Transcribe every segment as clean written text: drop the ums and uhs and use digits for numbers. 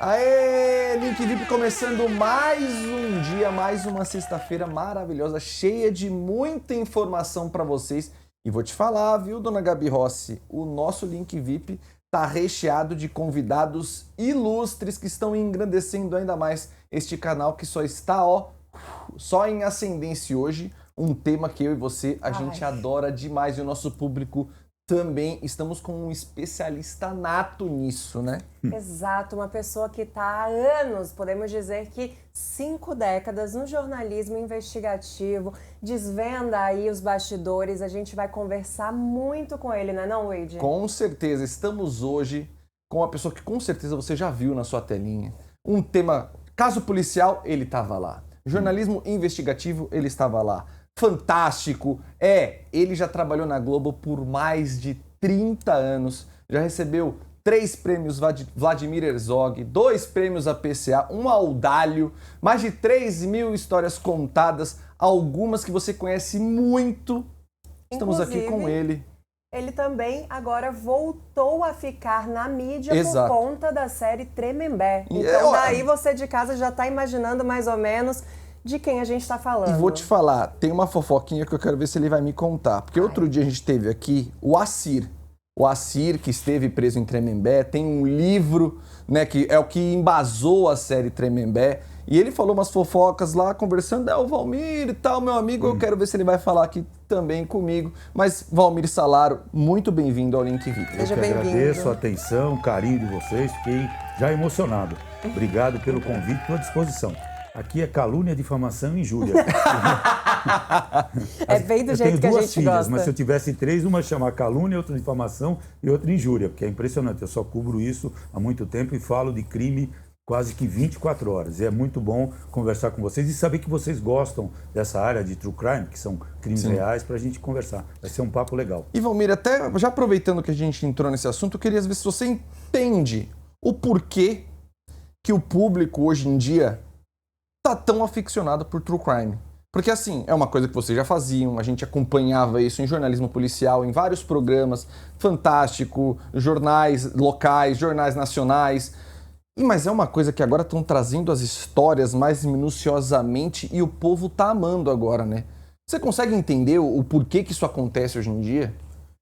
Aê, Link VIP começando mais um dia, mais uma sexta-feira maravilhosa, cheia de muita informação para vocês. E vou te falar, viu, dona Gabi Rossi, o nosso Link VIP tá recheado de convidados ilustres que estão engrandecendo ainda mais este canal que só está, só em ascendência hoje. Um tema que eu e você, a gente adora demais e o nosso público também. Estamos com um especialista nato nisso, né? Exato, uma pessoa que está há anos, podemos dizer que 5 décadas no jornalismo investigativo, desvenda aí os bastidores. A gente vai conversar muito com ele, não é não, Wade? Com certeza, estamos hoje com uma pessoa que com certeza você já viu na sua telinha. Um tema, caso policial, ele estava lá. Jornalismo investigativo, ele estava lá. fantástico. Ele já trabalhou na Globo por mais de 30 anos, já recebeu 3 prêmios Vladimir Herzog, 2 prêmios APCA, um Audálio, mais de 3.000 histórias contadas, algumas que você conhece muito. Estamos aqui com ele. Ele também agora voltou a ficar na mídia Exato. por conta da série Tremembé. Então daí você de casa já está imaginando mais ou menos de quem a gente está falando. E vou te falar, tem uma fofoquinha que eu quero ver se ele vai me contar. Porque outro dia a gente teve aqui o Assir. O Assir, que esteve preso em Tremembé, tem um livro, né, que é o que embasou a série Tremembé. E ele falou umas fofocas lá, conversando, o Valmir e tal, meu amigo, eu quero ver se ele vai falar aqui também comigo. Mas, Valmir Salaro, muito bem-vindo ao Link VIP. Seja bem-vindo. Agradeço a atenção, o carinho de vocês, fiquei já emocionado. Obrigado pelo convite, estou à disposição. Aqui é calúnia, difamação e injúria. Bem do jeito que a gente filhas, gosta. Mas se eu tivesse 3, uma chama calúnia, outra difamação e outra injúria, porque é impressionante. Eu só cubro isso há muito tempo e falo de crime quase que 24 horas. E é muito bom conversar com vocês e saber que vocês gostam dessa área de true crime, que são crimes reais, para a gente conversar. Vai ser um papo legal. E Valmir, até já aproveitando que a gente entrou nesse assunto, eu queria ver se você entende o porquê que o público hoje em dia tá tão aficionado por true crime. Porque assim, é uma coisa que vocês já faziam, a gente acompanhava isso em jornalismo policial, em vários programas, Fantástico, jornais locais, jornais nacionais. Mas é uma coisa que agora estão trazendo as histórias mais minuciosamente e o povo tá amando agora, né? Você consegue entender o porquê que isso acontece hoje em dia?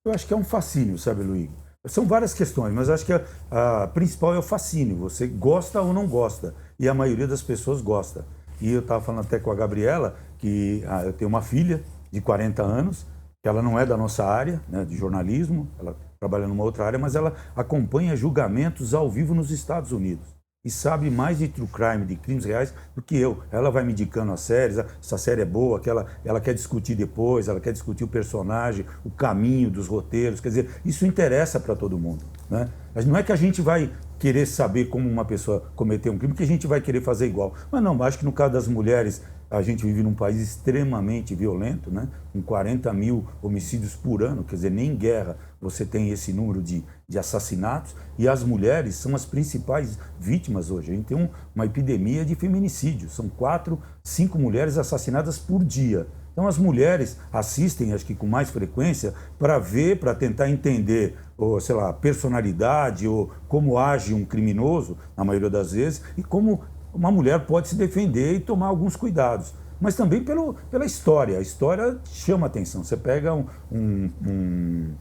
Eu acho que é um fascínio, sabe, Luiz? São várias questões, mas acho que a principal é o fascínio. Você gosta ou não gosta. E a maioria das pessoas gosta. E eu estava falando até com a Gabriela que eu tenho uma filha de 40 anos, que ela não é da nossa área, né, de jornalismo, ela trabalha numa outra área, mas ela acompanha julgamentos ao vivo nos Estados Unidos. E sabe mais de true crime, de crimes reais, do que eu. Ela vai me indicando as séries, essa série é boa, que ela quer discutir depois, ela quer discutir o personagem, o caminho dos roteiros. Quer dizer, isso interessa para todo mundo, né? Mas não é que a gente vai querer saber como uma pessoa cometeu um crime, que a gente vai querer fazer igual. Mas não, acho que no caso das mulheres, a gente vive num país extremamente violento, né? Com 40.000 homicídios por ano, quer dizer, nem em guerra você tem esse número de assassinatos, e as mulheres são as principais vítimas hoje. A gente tem uma epidemia de feminicídio, são 4, 5 mulheres assassinadas por dia. Então as mulheres assistem, acho que com mais frequência, para ver, para tentar entender, ou, sei lá, personalidade, ou como age um criminoso, na maioria das vezes, e como uma mulher pode se defender e tomar alguns cuidados. Mas também pela história. A história chama atenção. Você pega um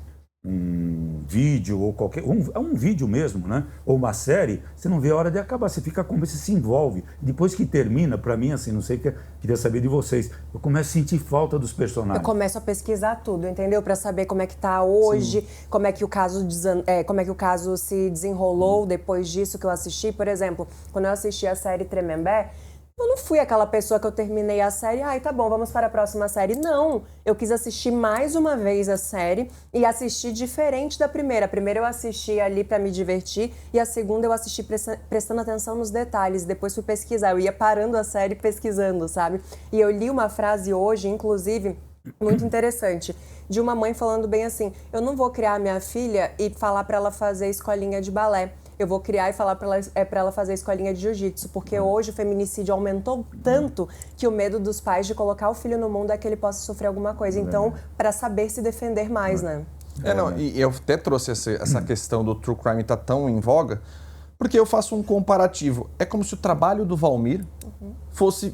vídeo ou qualquer... um vídeo mesmo, né? Ou uma série, você não vê a hora de acabar. Você fica como você se envolve. Depois que termina, para mim, assim, não sei o que... Queria saber de vocês. Eu começo a sentir falta dos personagens. Eu começo a pesquisar tudo, entendeu? Para saber como é que tá hoje, como é que o caso se desenrolou depois disso que eu assisti. Por exemplo, quando eu assisti a série Tremembé, eu não fui aquela pessoa que eu terminei a série, tá bom, vamos para a próxima série. Não, eu quis assistir mais uma vez a série e assistir diferente da primeira. A primeira eu assisti ali para me divertir e a segunda eu assisti prestando atenção nos detalhes. Depois fui pesquisar, eu ia parando a série pesquisando, sabe? E eu li uma frase hoje, inclusive, muito interessante, de uma mãe falando bem assim: eu não vou criar minha filha e falar para ela fazer escolinha de balé. Eu vou criar e falar para ela fazer escolinha de jiu-jitsu, porque hoje o feminicídio aumentou tanto que o medo dos pais de colocar o filho no mundo é que ele possa sofrer alguma coisa. Então, para saber se defender mais, né? E eu até trouxe essa questão do true crime tá tão em voga, porque eu faço um comparativo. É como se o trabalho do Valmir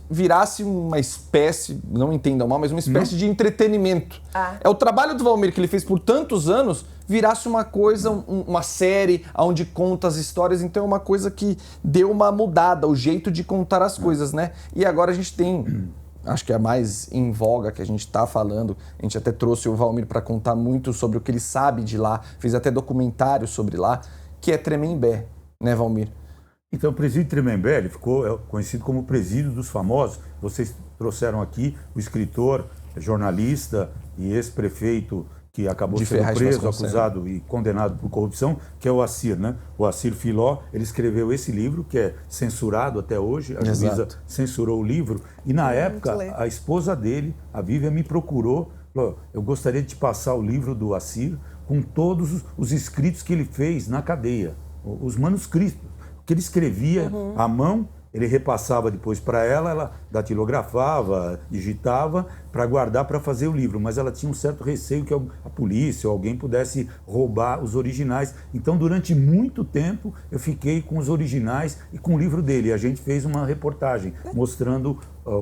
virasse uma espécie, não entendam mal, mas uma espécie de entretenimento. É o trabalho do Valmir que ele fez por tantos anos, virasse uma coisa, uma série onde conta as histórias. Então é uma coisa que deu uma mudada, o jeito de contar as coisas, né? E agora a gente tem, acho que é a mais em voga que a gente está falando, a gente até trouxe o Valmir para contar muito sobre o que ele sabe de lá, fez até documentário sobre lá, que é Tremembé, né, Valmir? Então, o presídio Tremembé, ele ficou conhecido como o presídio dos famosos. Vocês trouxeram aqui o escritor, jornalista e ex-prefeito que acabou De sendo Ferraz de preso, Vasconcelos. acusado e condenado por corrupção, que é o Assir, né? O Assir Filó, ele escreveu esse livro, que é censurado até hoje, a juíza Exato. censurou o livro, e na época ler. a esposa dele, a Vivian, me procurou, falou, eu gostaria de te passar o livro do Assir com todos os escritos que ele fez na cadeia, os manuscritos, que ele escrevia à mão, ele repassava depois para ela datilografava, digitava para guardar para fazer o livro, mas ela tinha um certo receio que a polícia ou alguém pudesse roubar os originais. Então, durante muito tempo, eu fiquei com os originais e com o livro dele. A gente fez uma reportagem mostrando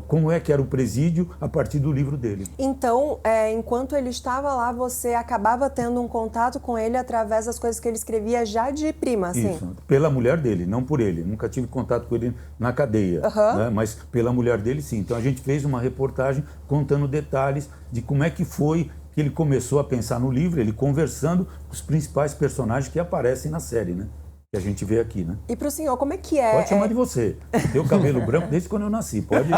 como é que era o presídio a partir do livro dele. Então, enquanto ele estava lá, você acabava tendo um contato com ele através das coisas que ele escrevia já de prima, assim? Isso, pela mulher dele, não por ele. Nunca tive contato com ele na cadeia, né? Mas pela mulher dele, sim. Então, a gente fez uma reportagem contando detalhes de como é que foi que ele começou a pensar no livro, ele conversando com os principais personagens que aparecem na série, né? Que a gente vê aqui, né? E para o senhor, como é que é? Pode chamar de você. Tenho cabelo branco desde quando eu nasci, pode.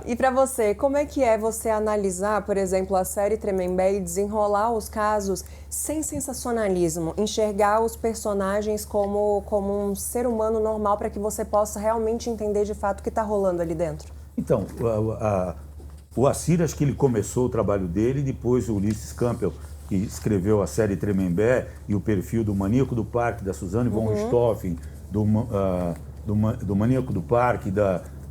E para você, como é que é você analisar, por exemplo, a série Tremembé e desenrolar os casos sem sensacionalismo, enxergar os personagens como um ser humano normal para que você possa realmente entender de fato o que está rolando ali dentro? Então, o Assir, acho que ele começou o trabalho dele, depois o Ulisses Campbell, que escreveu a série Tremembé e o perfil do Maníaco do Parque, da Suzane von Richthofen, do Maníaco do Parque,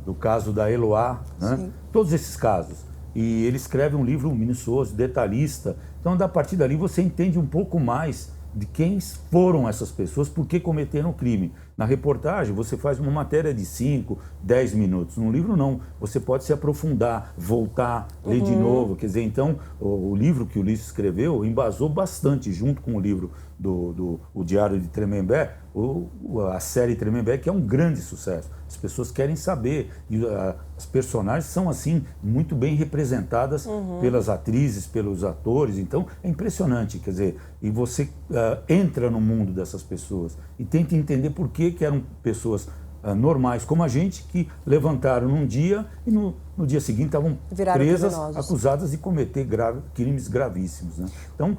do caso da Eloá, né? Todos esses casos. E ele escreve um livro minucioso, detalhista. Então, a partir dali, você entende um pouco mais de quem foram essas pessoas, por que cometeram o crime. Na reportagem, você faz uma matéria de 5, 10 minutos. No livro, não. Você pode se aprofundar, voltar, ler de novo. Quer dizer, então, o livro que o Ulisses escreveu embasou bastante, junto com o livro o Diário de Tremembé, a série Tremembé, que é um grande sucesso. As pessoas querem saber. E as personagens são, assim, muito bem representadas pelas atrizes, pelos atores. Então, é impressionante. Quer dizer, e você entra no mundo dessas pessoas e tenta entender por que eram pessoas normais como a gente, que levantaram num dia e no dia seguinte estavam presas, acusadas de cometer crimes gravíssimos, né? Então,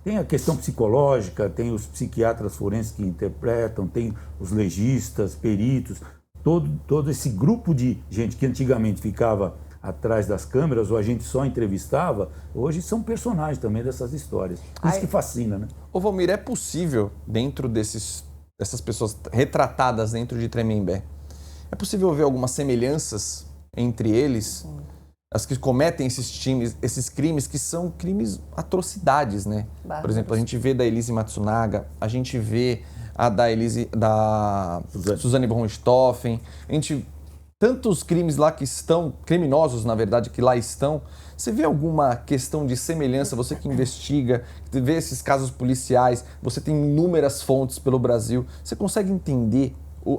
tem a questão psicológica, tem os psiquiatras forenses que interpretam, tem os legistas, peritos, todo esse grupo de gente que antigamente ficava atrás das câmeras, ou a gente só entrevistava, hoje são personagens também dessas histórias. Isso que fascina, né? Ô Valmir, é possível, dentro dessas pessoas retratadas dentro de Tremembé, é possível ver algumas semelhanças entre eles, as que cometem esses crimes, que são crimes atrocidades, né? Por exemplo, a gente vê da Elise Matsunaga, a gente vê a da Suzane von Richthofen, a gente... Tantos crimes lá que estão, criminosos na verdade, que lá estão. Você vê alguma questão de semelhança, você que investiga, que vê esses casos policiais, você tem inúmeras fontes pelo Brasil, você consegue entender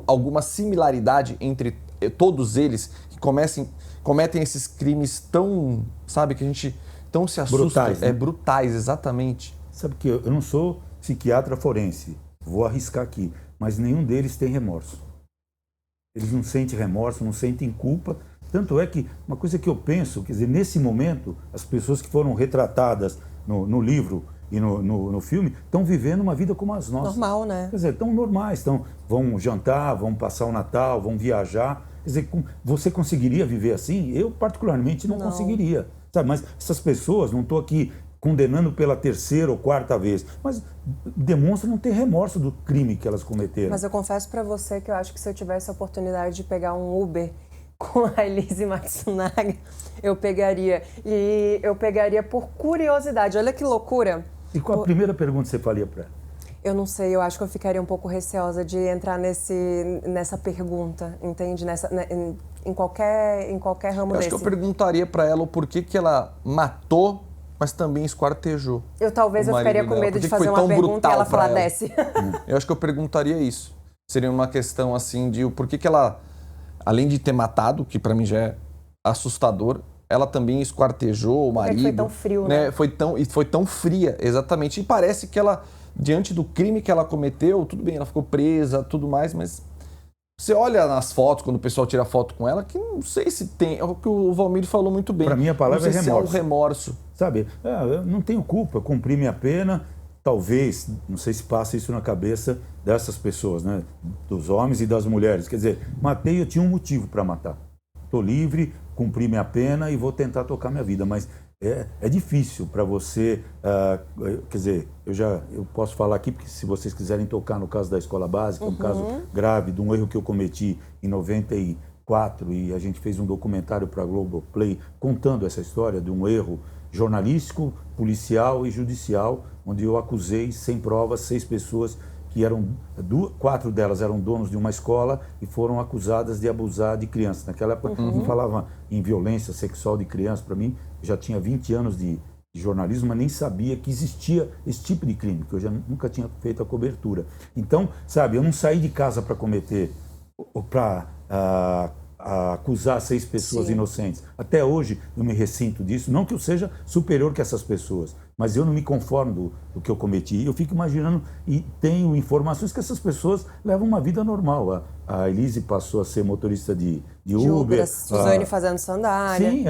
alguma similaridade entre todos eles que cometem esses crimes tão, sabe, que a gente tão se assusta? Brutais, né? Brutais, exatamente. Sabe que eu não sou psiquiatra forense, vou arriscar aqui, mas nenhum deles tem remorso. Eles não sentem remorso, não sentem culpa. Tanto é que, uma coisa que eu penso, quer dizer, nesse momento, as pessoas que foram retratadas no livro e no filme estão vivendo uma vida como as nossas. Normal, né? Quer dizer, estão normais, vão jantar, vão passar o Natal, vão viajar. Quer dizer, você conseguiria viver assim? Eu, particularmente, não conseguiria. Sabe? Mas essas pessoas, não estou aqui condenando pela terceira ou quarta vez, mas demonstram não ter remorso do crime que elas cometeram. Mas eu confesso para você que eu acho que se eu tivesse a oportunidade de pegar um Uber com a Elise Matsunaga, eu pegaria. E eu pegaria por curiosidade. Olha que loucura. E qual a primeira pergunta que você faria para ela? Eu não sei, eu acho que eu ficaria um pouco receosa de entrar nessa pergunta, entende? Em qualquer ramo desse. Acho que eu perguntaria para ela o porquê que ela matou, mas também esquartejou. Talvez eu ficaria com medo de fazer uma pergunta e ela falar, desce. Eu acho que eu perguntaria isso. Seria uma questão assim de o porquê que ela, além de ter matado, que para mim já é assustador, ela também esquartejou o marido. Foi tão frio, né? Foi tão fria, exatamente. E parece que ela, diante do crime que ela cometeu, tudo bem, ela ficou presa, tudo mais, mas Você olha nas fotos, quando o pessoal tira foto com ela, que não sei se tem... É o que o Valmir falou muito bem. Para mim, a palavra não sei é remorso. Se é um remorso. Sabe, eu não tenho culpa, eu cumpri minha pena. Talvez, não sei se passa isso na cabeça dessas pessoas, né? Dos homens e das mulheres. Quer dizer, matei, eu tinha um motivo para matar. Estou livre, cumpri minha pena e vou tentar tocar minha vida. Mas é difícil para você... quer dizer, eu posso falar aqui, porque se vocês quiserem tocar no caso da escola básica, um caso grave de um erro que eu cometi em 94, e a gente fez um documentário para a Globoplay contando essa história de um erro jornalístico, policial e judicial, onde eu acusei, sem provas, 6 pessoas que 4 delas eram donos de uma escola e foram acusadas de abusar de crianças. Naquela época não falava em violência sexual de criança. Para mim, já tinha 20 anos de jornalismo, mas nem sabia que existia esse tipo de crime, que eu já nunca tinha feito a cobertura. Então, sabe, eu não saí de casa para cometer, para acusar 6 pessoas inocentes. Até hoje eu me ressinto disso, não que eu seja superior que essas pessoas, mas eu não me conformo do que eu cometi. Eu fico imaginando e tenho informações que essas pessoas levam uma vida normal. A Elise passou a ser motorista de Uber. A Suzane fazendo sandália. Sim,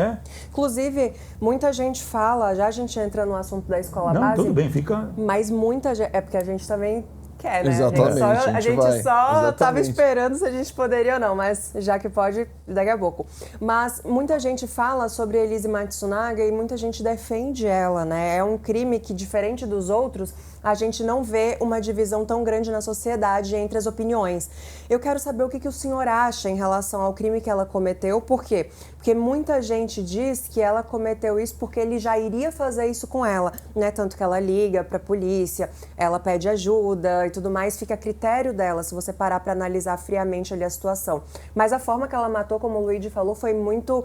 Inclusive, muita gente fala, já a gente entra no assunto da escola básica. Tudo bem, fica... Mas muita gente... É porque a gente também... quer, né? Exatamente, A gente só estava Exatamente. esperando se a gente poderia ou não, mas já que pode, daqui a pouco. Mas muita gente fala sobre Elise Matsunaga e muita gente defende ela, né? É um crime que, diferente dos outros, a gente não vê uma divisão tão grande na sociedade entre as opiniões. Eu quero saber o que o senhor acha em relação ao crime que ela cometeu. Por quê? Porque muita gente diz que ela cometeu isso porque ele já iria fazer isso com ela, né? Tanto que ela liga para a polícia, ela pede ajuda e tudo mais, fica a critério dela, se você parar para analisar friamente ali a situação. Mas a forma que ela matou, como o Luigi falou, foi muito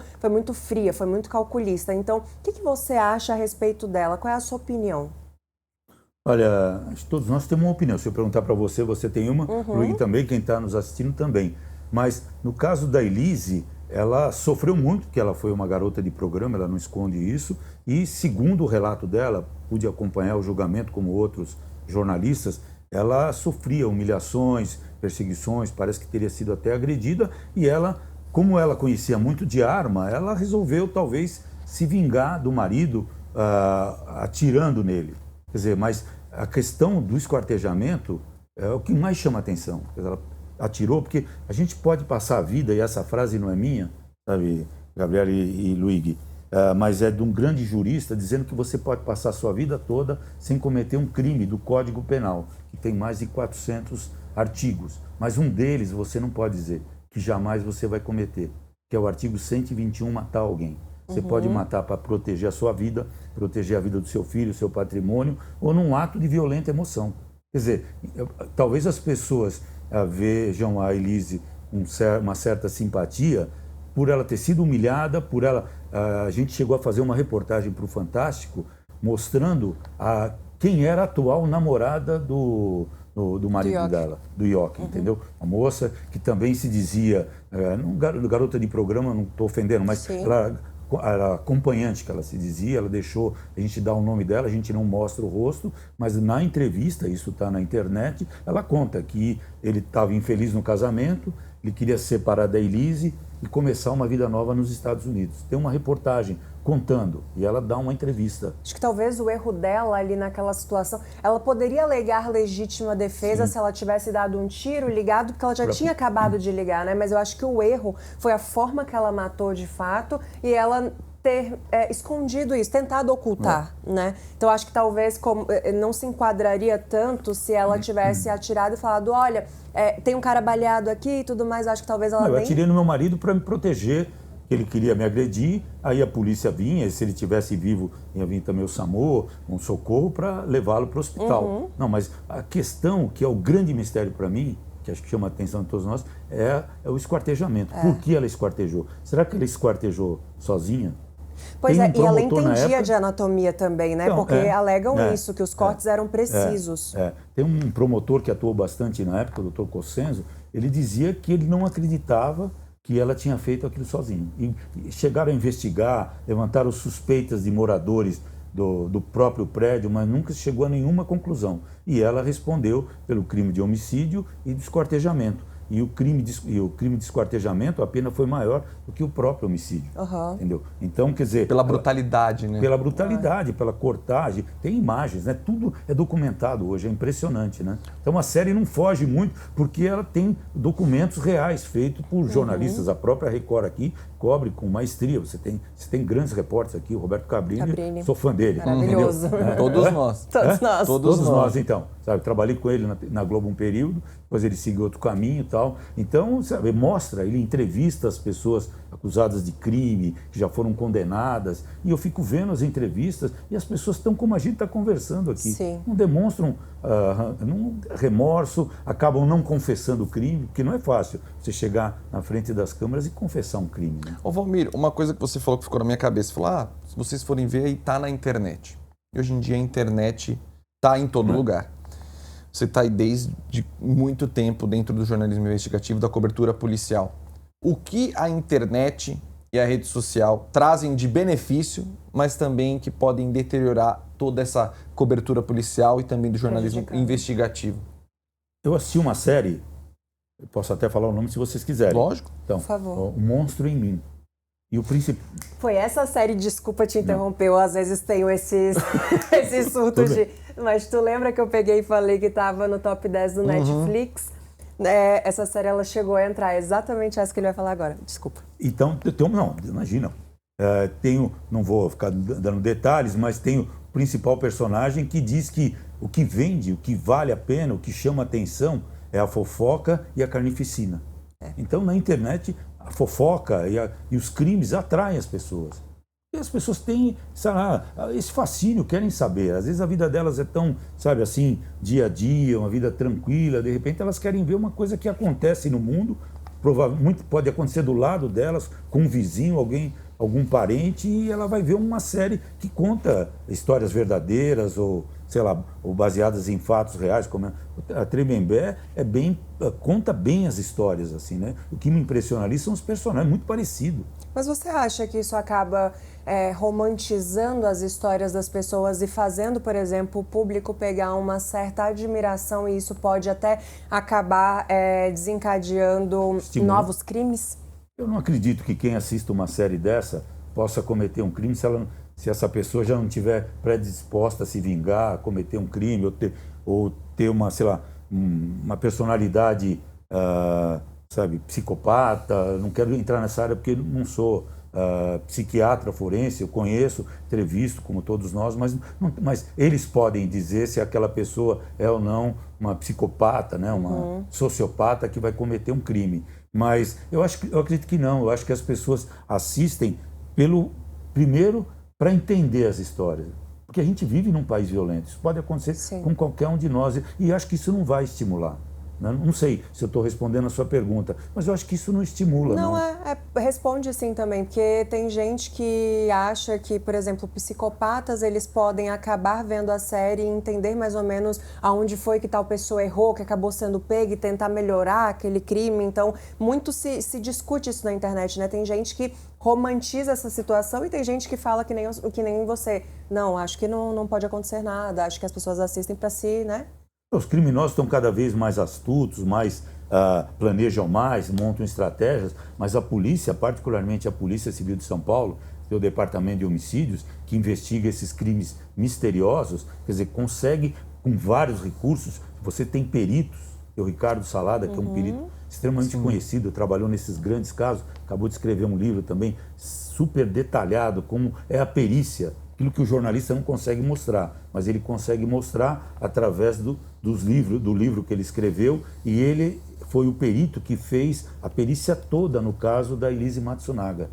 fria, foi muito calculista. Então, o que você acha a respeito dela? Qual é a sua opinião? Olha, todos nós temos uma opinião. Se eu perguntar para você, você tem uma, Luigi também, quem está nos assistindo também. Mas no caso da Elise, ela sofreu muito, porque ela foi uma garota de programa, ela não esconde isso, e segundo o relato dela, pude acompanhar o julgamento como outros jornalistas, ela sofria humilhações, perseguições, parece que teria sido até agredida, e ela, como ela conhecia muito de arma, ela resolveu talvez se vingar do marido atirando nele. Quer dizer, mas a questão do esquartejamento é o que mais chama atenção. Ela atirou, porque a gente pode passar a vida, e essa frase não é minha, sabe, Gabriel e Luigi, mas é de um grande jurista dizendo que você pode passar a sua vida toda sem cometer um crime do Código Penal, que tem mais de 400 artigos. Mas um deles você não pode dizer que jamais você vai cometer, que é o artigo 121, matar alguém. Você pode matar para proteger a sua vida, proteger a vida do seu filho, seu patrimônio, ou num ato de violenta emoção. Quer dizer, talvez as pessoas vejam a Elise com uma certa simpatia por ela ter sido humilhada, por ela... A gente chegou a fazer uma reportagem para o Fantástico mostrando quem era a atual namorada do marido dela, do Ioki, entendeu? A moça que também se dizia, garota de programa, não estou ofendendo, mas ela era acompanhante, que ela se dizia, ela deixou a gente dar o nome dela, a gente não mostra o rosto, mas na entrevista, isso está na internet, ela conta que ele estava infeliz no casamento, ele queria se separar da Elise e começar uma vida nova nos Estados Unidos. Tem uma reportagem contando, e ela dá uma entrevista. Acho que talvez o erro dela ali naquela situação, ela poderia alegar legítima defesa se ela tivesse dado um tiro ligado, porque ela já tinha acabado de ligar, né? Mas eu acho que o erro foi a forma que ela matou de fato e ela ter escondido isso, tentado ocultar, né? Então acho que talvez não se enquadraria tanto se ela tivesse atirado e falado, olha, tem um cara baleado aqui e tudo mais, acho que talvez ela eu atirei no meu marido para me proteger, ele queria me agredir, aí a polícia vinha, e se ele estivesse vivo, ia vir também o SAMU, um socorro para levá-lo para o hospital. Não, mas a questão, que é o grande mistério para mim, que acho que chama a atenção de todos nós, é o esquartejamento. Por que ela esquartejou? Será que ela esquartejou sozinha? Pois e ela entendia de anatomia também, né? Então, porque alegam isso, que os cortes eram precisos. Tem um promotor que atuou bastante na época, o Dr. Cossenzo, ele dizia que ele não acreditava que ela tinha feito aquilo sozinha. E chegaram a investigar, levantaram suspeitas de moradores do próprio prédio, mas nunca chegou a nenhuma conclusão. E ela respondeu pelo crime de homicídio e de esquartejamento. e o crime de esquartejamento, a pena foi maior do que o próprio homicídio. Entendeu? Então, quer dizer... Pela brutalidade, né? Pela brutalidade, pela cortagem. Tem imagens, né? Tudo é documentado hoje, é impressionante, né? Então, a série não foge muito, porque ela tem documentos reais feitos por jornalistas. A própria Record aqui cobre com maestria. Você tem grandes repórteres aqui, o Roberto Cabrini, sou fã dele. Maravilhoso. Todos nós. Todos nós, então. Sabe, trabalhei com ele na Globo um período, depois ele seguiu outro caminho e tal. Então, sabe, ele entrevista as pessoas acusadas de crime, que já foram condenadas, e eu fico vendo as entrevistas e as pessoas estão como a gente está conversando aqui. Sim. Não demonstram remorso, acabam não confessando o crime, porque não é fácil você chegar na frente das câmeras e confessar um crime. Né? Ô Valmir, uma coisa que você falou que ficou na minha cabeça, falou, se vocês forem ver aí, tá na internet. E hoje em dia a internet tá em todo lugar. Você está aí desde muito tempo dentro do jornalismo investigativo, da cobertura policial. O que a internet e a rede social trazem de benefício, mas também que podem deteriorar toda essa cobertura policial e também do jornalismo investigativo? Eu assisti uma série, eu posso até falar o nome se vocês quiserem. Lógico. Então, por favor. O Monstro em Mim. E o principal... Foi essa série, desculpa te interromper, eu às vezes tenho esses surtos de... Mas tu lembra que eu peguei e falei que estava no top 10 do Netflix? Essa série, ela chegou a entrar, exatamente essa que ele vai falar agora. Desculpa. Então, não, imagina. Não vou ficar dando detalhes, mas tem o principal personagem que diz que o que vende, o que vale a pena, o que chama atenção é a fofoca e a carnificina. Então, na internet, a fofoca e os crimes atraem as pessoas. E as pessoas têm, esse fascínio, querem saber. Às vezes a vida delas é tão, sabe assim, dia a dia, uma vida tranquila. De repente elas querem ver uma coisa que acontece no mundo. Provavelmente pode acontecer do lado delas, com um vizinho, algum parente, e ela vai ver uma série que conta histórias verdadeiras ou, sei lá, ou baseadas em fatos reais, como a Tremembé conta bem as histórias, assim, né? O que me impressiona ali são os personagens, muito parecidos. Mas você acha que isso acaba romantizando as histórias das pessoas e fazendo, por exemplo, o público pegar uma certa admiração e isso pode até acabar desencadeando novos crimes? Eu não acredito que quem assista uma série dessa possa cometer um crime se essa pessoa já não estiver predisposta a se vingar, a cometer um crime ou ter uma, sei lá, uma personalidade, sabe, psicopata. Não quero entrar nessa área porque não sou psiquiatra forense, eu conheço, entrevisto como todos nós, mas eles podem dizer se aquela pessoa é ou não uma psicopata, né, uma sociopata que vai cometer um crime. Mas eu acredito que não, eu acho que as pessoas assistem primeiro para entender as histórias. Porque a gente vive num país violento, isso pode acontecer com qualquer um de nós e acho que isso não vai estimular. Não sei se eu estou respondendo a sua pergunta, mas eu acho que isso não estimula. Não, responde sim também, porque tem gente que acha que, por exemplo, psicopatas, eles podem acabar vendo a série e entender mais ou menos aonde foi que tal pessoa errou, que acabou sendo pega e tentar melhorar aquele crime. Então, muito se discute isso na internet, né? Tem gente que romantiza essa situação e tem gente que fala que nem você. Não, acho que não pode acontecer nada, acho que as pessoas assistem para si, né? Os criminosos estão cada vez mais astutos, planejam mais, montam estratégias, mas a polícia, particularmente a Polícia Civil de São Paulo, tem o Departamento de Homicídios, que investiga esses crimes misteriosos, quer dizer, consegue, com vários recursos, você tem peritos, o Ricardo Salada, que é um perito extremamente conhecido, trabalhou nesses grandes casos, acabou de escrever um livro também super detalhado, como é a perícia, aquilo que o jornalista não consegue mostrar, mas ele consegue mostrar através do livro que ele escreveu, e ele foi o perito que fez a perícia toda no caso da Elise Matsunaga.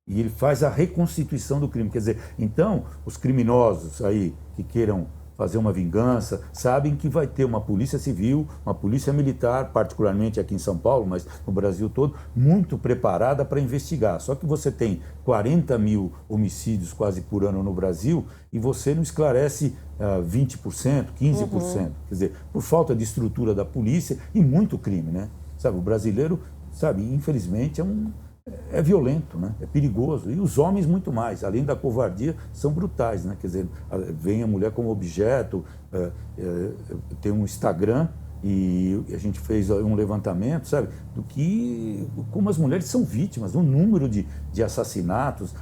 E ele faz a reconstituição do crime. Quer dizer, então, os criminosos aí que queiram fazer uma vingança, sabem que vai ter uma polícia civil, uma polícia militar, particularmente aqui em São Paulo, mas no Brasil todo, muito preparada para investigar. Só que você tem 40 mil homicídios quase por ano no Brasil e você não esclarece 20%, 15%. Quer dizer, por falta de estrutura da polícia e muito crime, né? Sabe, o brasileiro, sabe, infelizmente é violento, né? É perigoso. E os homens muito mais, além da covardia, são brutais, né? Quer dizer, vem a mulher como objeto, tem um Instagram E a gente fez um levantamento, sabe, como as mulheres são vítimas, do número de assassinatos.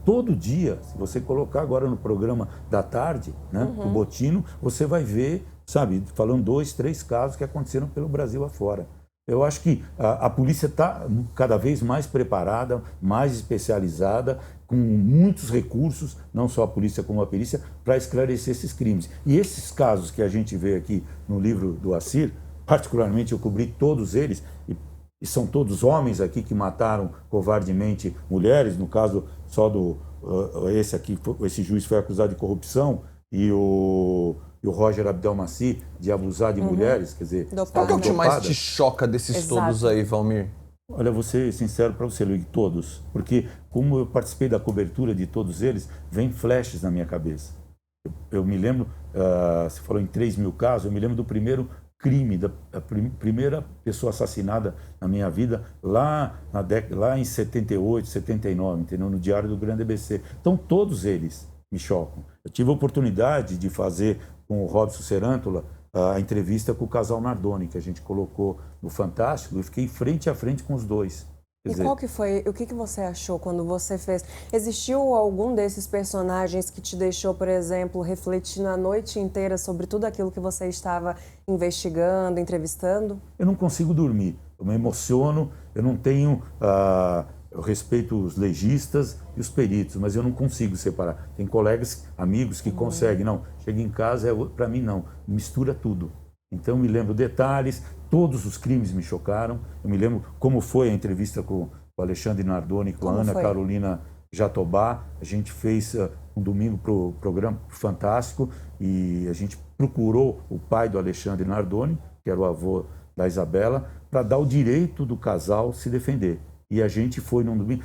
Todo dia, se você colocar agora no programa da tarde, né, o Botino, você vai ver, sabe, falando 2, 3 casos que aconteceram pelo Brasil afora. Eu acho que a polícia está cada vez mais preparada, mais especializada, com muitos recursos, não só a polícia como a perícia, para esclarecer esses crimes. E esses casos que a gente vê aqui no livro do Assir, particularmente eu cobri todos eles, e são todos homens aqui que mataram covardemente mulheres, no caso só esse aqui, esse juiz foi acusado de corrupção, e o Roger Abdelmaci de abusar de mulheres, quer dizer... Qual que é o que mais te choca desses todos aí, Valmir? Olha, vou ser sincero para você, Luiz, todos. Porque como eu participei da cobertura de todos eles, vem flashes na minha cabeça. Eu me lembro, você falou em 3.000 casos, eu me lembro do primeiro crime, da primeira pessoa assassinada na minha vida, lá em 78, 79, entendeu? No Diário do Grande ABC. Então, todos eles me chocam. Eu tive a oportunidade de fazer com o Robson Serântola a entrevista com o casal Nardoni, que a gente colocou no Fantástico, e fiquei frente a frente com os dois. E qual que foi, o que você achou quando você fez? Existiu algum desses personagens que te deixou, por exemplo, refletindo a noite inteira sobre tudo aquilo que você estava investigando, entrevistando? Eu não consigo dormir, eu me emociono, eu não tenho... Eu respeito os legistas e os peritos, mas eu não consigo separar. Tem colegas, amigos que conseguem. Não, chega em casa, para mim não, mistura tudo. Então eu me lembro detalhes, todos os crimes me chocaram. Eu me lembro como foi a entrevista com o Alexandre Nardoni, com a Ana Carolina Jatobá. A gente fez um domingo para o programa Fantástico e a gente procurou o pai do Alexandre Nardoni, que era o avô da Isabela, para dar o direito do casal se defender. E a gente foi num domingo.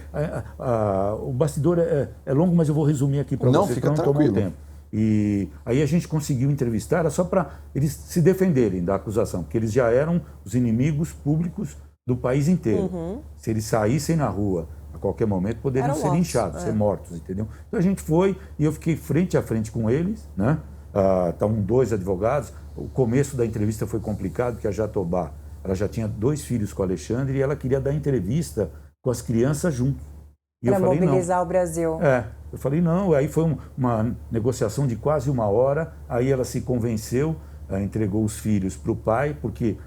O bastidor é longo, mas eu vou resumir aqui para vocês, para não tomar o tempo. E aí a gente conseguiu entrevistar, era só para eles se defenderem da acusação, porque eles já eram os inimigos públicos do país inteiro. Se eles saíssem na rua a qualquer momento, poderiam ser linchados, ser mortos, entendeu? Então a gente foi e eu fiquei frente a frente com eles, né? Estavam 2 advogados. O começo da entrevista foi complicado, porque a Jatobá, ela já tinha 2 filhos com o Alexandre e ela queria dar entrevista com as crianças junto. Para mobilizar o Brasil. Eu falei não, aí foi uma negociação de quase 1 hora, aí ela se convenceu, entregou os filhos para o pai, porque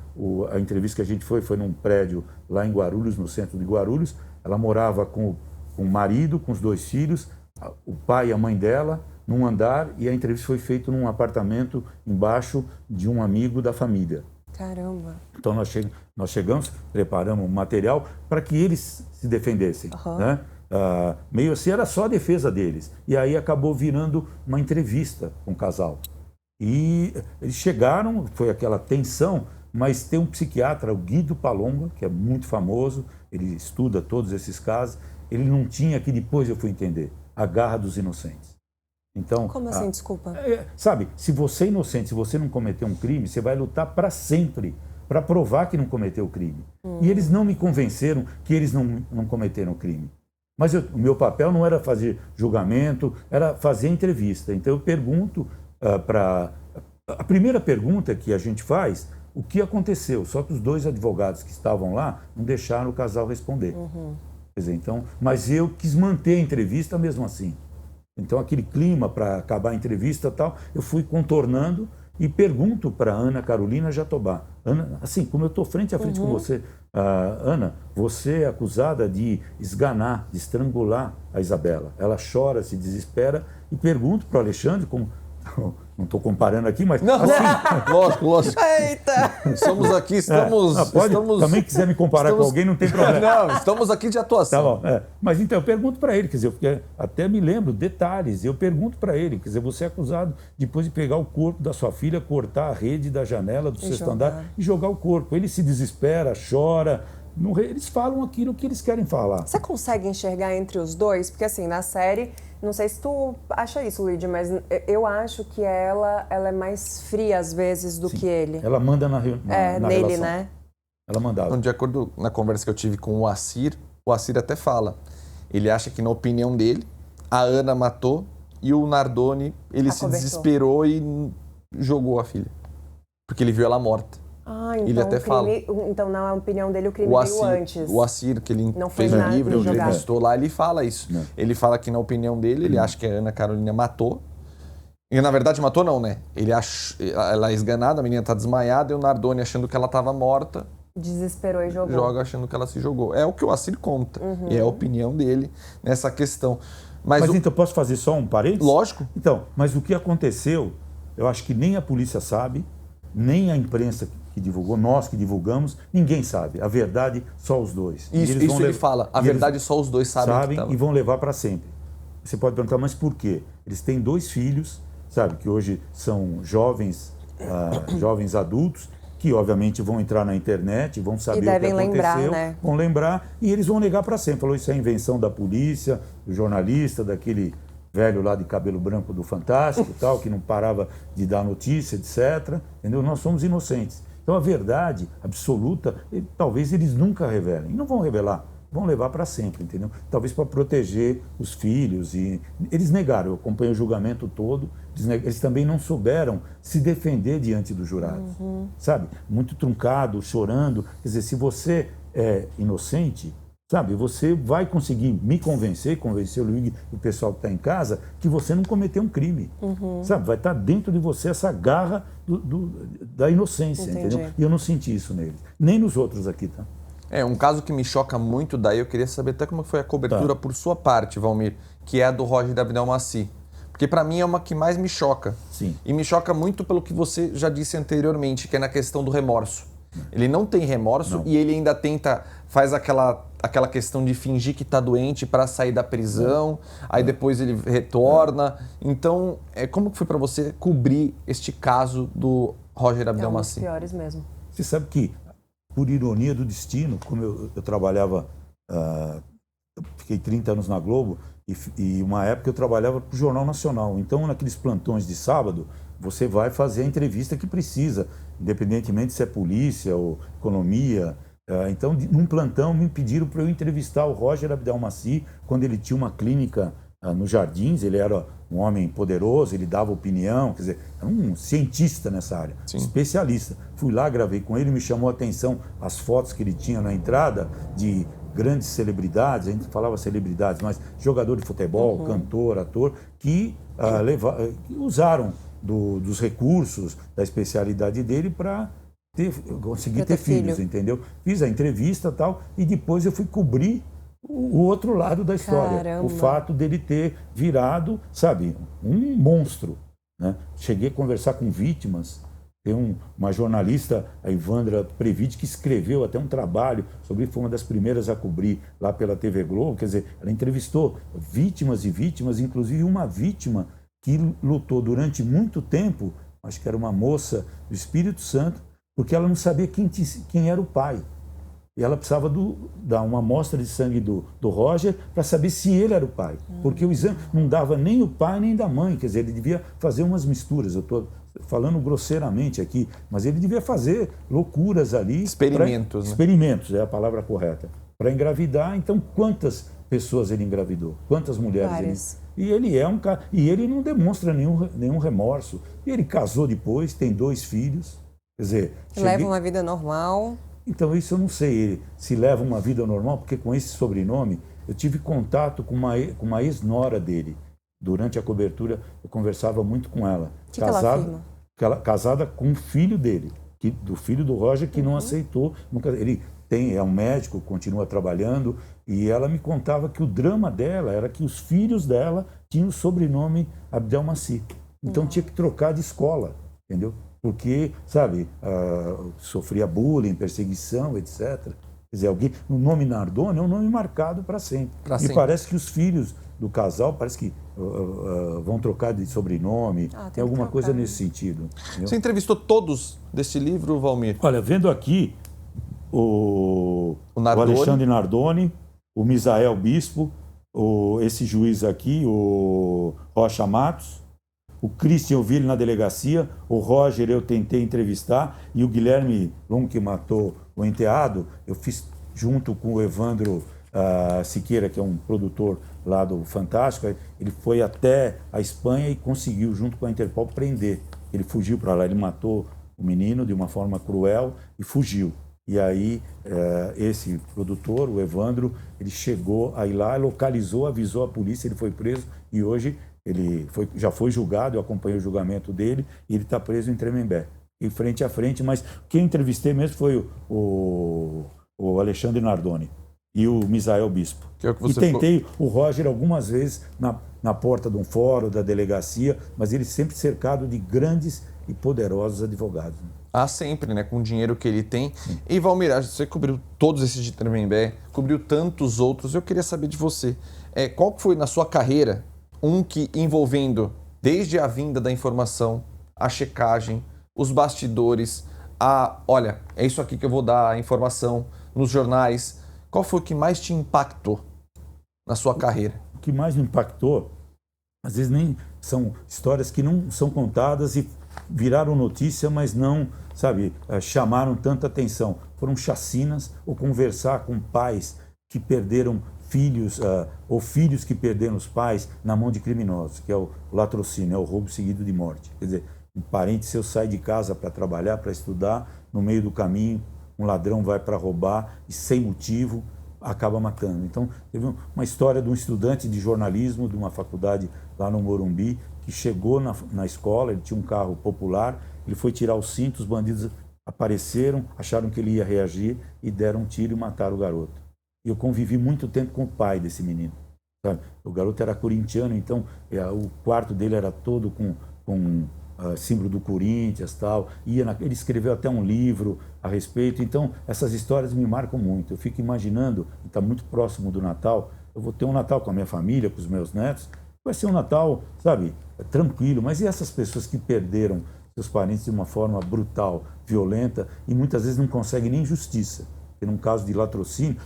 a entrevista que a gente foi num prédio lá em Guarulhos, no centro de Guarulhos. Ela morava com o marido, com os 2 filhos, o pai e a mãe dela, num andar, e a entrevista foi feita num apartamento embaixo de um amigo da família. Caramba! Então nós chegamos, preparamos um material para que eles se defendessem, né? Meio assim, era só a defesa deles. E aí acabou virando uma entrevista com o casal. E eles chegaram, foi aquela tensão, mas tem um psiquiatra, o Guido Palomba, que é muito famoso, ele estuda todos esses casos, ele não tinha, que depois eu fui entender, a garra dos inocentes. Então, como assim, desculpa? Sabe, se você é inocente, se você não cometeu um crime, você vai lutar para sempre, para provar que não cometeu o crime. E eles não me convenceram que eles não cometeram o crime. Mas o meu papel não era fazer julgamento, era fazer entrevista. Então eu pergunto a primeira pergunta que a gente faz, o que aconteceu? Só que os 2 advogados que estavam lá não deixaram o casal responder. Quer dizer, então, mas eu quis manter a entrevista mesmo assim. Então aquele clima para acabar a entrevista e tal, eu fui contornando e pergunto para Ana Carolina Jatobá. Ana, assim, como eu estou frente a frente com você, Ana, você é acusada de esganar, de estrangular a Isabela. Ela chora, se desespera e pergunto para o Alexandre, como... Não estou comparando aqui, mas... Não, assim, lógico. Eita! Estamos aqui, também quiser me comparar com alguém, não tem problema. Não, estamos aqui de atuação. Tá bom, Mas então, eu pergunto para ele, quer dizer, porque até me lembro detalhes, eu pergunto para ele, quer dizer, você é acusado depois de pegar o corpo da sua filha, cortar a rede da janela do 6º andar e jogar o corpo. Ele se desespera, chora... Eles falam aquilo que eles querem falar. Você consegue enxergar entre os 2? Porque assim, na série, não sei se tu acha isso, Luigi, mas eu acho que ela é mais fria às vezes do que ele. Ela manda na nele, relação. né? Ela mandava. De acordo na conversa que eu tive com o Assir até fala. Ele acha que, na opinião dele, a Ana matou e o Nardoni, ele se desesperou e jogou a filha. Porque ele viu ela morta. Então ele até fala. Então, na opinião dele, o crime veio antes. O Assir, que ele não fez um livro, ele entrevistou lá, ele fala isso. Não. Ele fala que, na opinião dele, ele acha que a Ana Carolina matou. E, na verdade, matou não, né? Ela é esganada, a menina tá desmaiada, e o Nardoni, achando que ela tava morta... Desesperou e jogou. Joga achando que ela se jogou. É o que o Assir conta. E é a opinião dele nessa questão. Mas então, posso fazer só um parênteses? Lógico. Então, mas o que aconteceu, eu acho que nem a polícia sabe, nem a imprensa que divulgou, nós que divulgamos, ninguém sabe. A verdade, só os dois. Isso ele fala. A verdade, só os dois sabem e vão levar para sempre. Você pode perguntar, mas por quê? Eles têm 2 filhos, sabe, que hoje são jovens adultos, que obviamente vão entrar na internet, vão saber o que aconteceu, lembrar, né? Vão lembrar e eles vão negar para sempre. Falou, isso é invenção da polícia, do jornalista, daquele velho lá de cabelo branco do Fantástico, tal, que não parava de dar notícia, etc. Entendeu? Nós somos inocentes. Então a verdade absoluta, talvez eles nunca revelem. E não vão revelar, vão levar para sempre, entendeu? Talvez para proteger os filhos. E eles negaram, eu acompanhei o julgamento todo, eles também não souberam se defender diante dos jurados, sabe? Muito truncado, chorando. Quer dizer, se você é inocente, sabe, você vai conseguir me convencer o Luigi e o pessoal que está em casa, que você não cometeu um crime, sabe? Vai estar dentro de você essa garra da inocência, entendeu? E eu não senti isso neles, nem nos outros aqui, tá? Um caso que me choca muito, daí eu queria saber até como foi a cobertura por sua parte, Valmir, que é a do Roger Abdelmaci. Porque para mim é uma que mais me choca. Sim. E me choca muito pelo que você já disse anteriormente, que é na questão do remorso. Ele não tem remorso e ele ainda faz aquela questão de fingir que está doente para sair da prisão, aí depois ele retorna. Então, como que foi para você cobrir este caso do Roger Abdelmaci? É um dos piores mesmo. Você sabe que, por ironia do destino, como eu trabalhava, eu fiquei 30 anos na Globo, e uma época eu trabalhava para o Jornal Nacional. Então, naqueles plantões de sábado, você vai fazer a entrevista que precisa, independentemente se é polícia ou economia. Então, num plantão, me pediram para eu entrevistar o Roger Abdelmaci, quando ele tinha uma clínica nos Jardins. Ele era um homem poderoso, ele dava opinião, quer dizer, era um cientista nessa área, especialista. Fui lá, gravei com ele, me chamou a atenção as fotos que ele tinha na entrada de grandes celebridades, a gente falava celebridades, mas jogador de futebol, cantor, ator, que usaram dos recursos, da especialidade dele para conseguir ter filhos, entendeu? Fiz a entrevista e tal, e depois eu fui cobrir o outro lado da história. Caramba. O fato dele ter virado, sabe, um monstro, né? Cheguei a conversar com vítimas. Tem uma jornalista, a Ivandra Previte, que escreveu até um trabalho sobre, foi uma das primeiras a cobrir lá pela TV Globo. Quer dizer, ela entrevistou vítimas e vítimas, inclusive uma vítima que lutou durante muito tempo, acho que era uma moça do Espírito Santo, porque ela não sabia quem era o pai. E ela precisava dar uma amostra de sangue do Roger para saber se ele era o pai. Porque o exame não dava nem o pai nem da mãe. Quer dizer, ele devia fazer umas misturas. Eu estou falando grosseiramente aqui, mas ele devia fazer loucuras ali. Experimentos, né? Experimentos, é a palavra correta. Para engravidar. Então, quantas pessoas ele engravidou? Quantas mulheres? Várias. E ele é um cara. E ele não demonstra nenhum remorso. E ele casou depois, tem 2 filhos. Quer dizer, leva uma vida normal. Então, isso eu não sei se leva uma vida normal, porque com esse sobrenome, eu tive contato com uma ex-nora dele. Durante a cobertura, eu conversava muito com ela. Que ela afirma? Casada com o filho dele, do filho do Roger, que não aceitou. Ele é um médico, continua trabalhando, e ela me contava que o drama dela era que os filhos dela tinham o sobrenome Abdelmaci. Então, tinha que trocar de escola, entendeu? Porque, sabe, sofria bullying, perseguição, etc. Quer dizer, o nome Nardoni é um nome marcado para sempre. E parece que os filhos do casal, parece que vão trocar de sobrenome, tem alguma coisa nesse sentido. Entendeu? Você entrevistou todos desse livro, Valmir? Olha, vendo aqui o Alexandre Nardoni, o Misael Bispo, esse juiz aqui, o Rocha Matos, o Christian eu vi ele na delegacia, o Roger eu tentei entrevistar, e o Guilherme Lung, que matou o enteado, eu fiz junto com o Evandro Siqueira, que é um produtor lá do Fantástico. Ele foi até a Espanha e conseguiu, junto com a Interpol, prender. Ele fugiu para lá, ele matou o menino de uma forma cruel e fugiu. E aí esse produtor, o Evandro, ele chegou aí lá, localizou, avisou a polícia, ele foi preso e hoje ele já foi julgado, eu acompanhei o julgamento dele e ele está preso em Tremembé. E frente a frente, mas quem entrevistei mesmo foi o Alexandre Nardoni e o Misael Bispo. Que é o que você e tentei o Roger algumas vezes na porta de um fórum, da delegacia, mas ele sempre cercado de grandes e poderosos advogados. Ah, sempre, né? Com o dinheiro que ele tem. E, Valmir, você cobriu todos esses de Tremembé, cobriu tantos outros. Eu queria saber de você, qual que foi na sua carreira um que envolvendo desde a vinda da informação, a checagem, os bastidores, olha, é isso aqui que eu vou dar a informação nos jornais. Qual foi o que mais te impactou na sua carreira? O que mais me impactou, às vezes nem são histórias que não são contadas e viraram notícia, mas não, sabe, chamaram tanta atenção. Foram chacinas ou conversar com pais que perderam filhos ou filhos que perderam os pais na mão de criminosos, que é o latrocínio, é o roubo seguido de morte. Quer dizer, um parente seu sai de casa para trabalhar, para estudar, no meio do caminho, um ladrão vai para roubar e sem motivo acaba matando. Então, teve uma história de um estudante de jornalismo de uma faculdade lá no Morumbi que chegou na escola, ele tinha um carro popular, ele foi tirar o cinto, os bandidos apareceram, acharam que ele ia reagir e deram um tiro e mataram o garoto. E eu convivi muito tempo com o pai desse menino. Sabe? O garoto era corintiano, então o quarto dele era todo com símbolo do Corinthians, tal. Ele escreveu até um livro a respeito. Então, essas histórias me marcam muito. Eu fico imaginando, está muito próximo do Natal, eu vou ter um Natal com a minha família, com os meus netos. Vai ser um Natal, sabe, tranquilo. Mas e essas pessoas que perderam seus parentes de uma forma brutal, violenta, e muitas vezes não conseguem nem justiça? Porque num caso de latrocínio,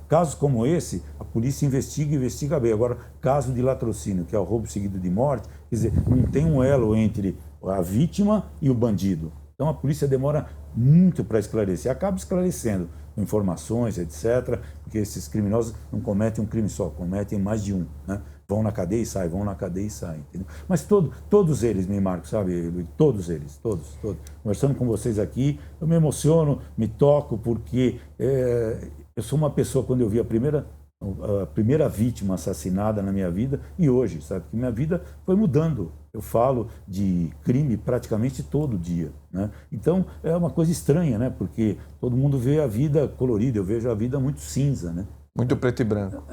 casos como esse, a polícia investiga bem. Agora, caso de latrocínio, que é o roubo seguido de morte, quer dizer, não tem um elo entre a vítima e o bandido. Então a polícia demora muito para esclarecer. Acaba esclarecendo com informações, etc., porque esses criminosos não cometem um crime só, cometem mais de um, né? Vão na cadeia e saem, vão na cadeia e saem. Entendeu? Mas todos eles me marcam, sabe, Luiz? Todos eles, todos. Conversando com vocês aqui, eu me emociono, me toco, porque eu sou uma pessoa, quando eu vi a primeira vítima assassinada na minha vida, e hoje, sabe, que minha vida foi mudando. Eu falo de crime praticamente todo dia, né? Então, é uma coisa estranha, né? Porque todo mundo vê a vida colorida, eu vejo a vida muito cinza, né? Muito preto e branco.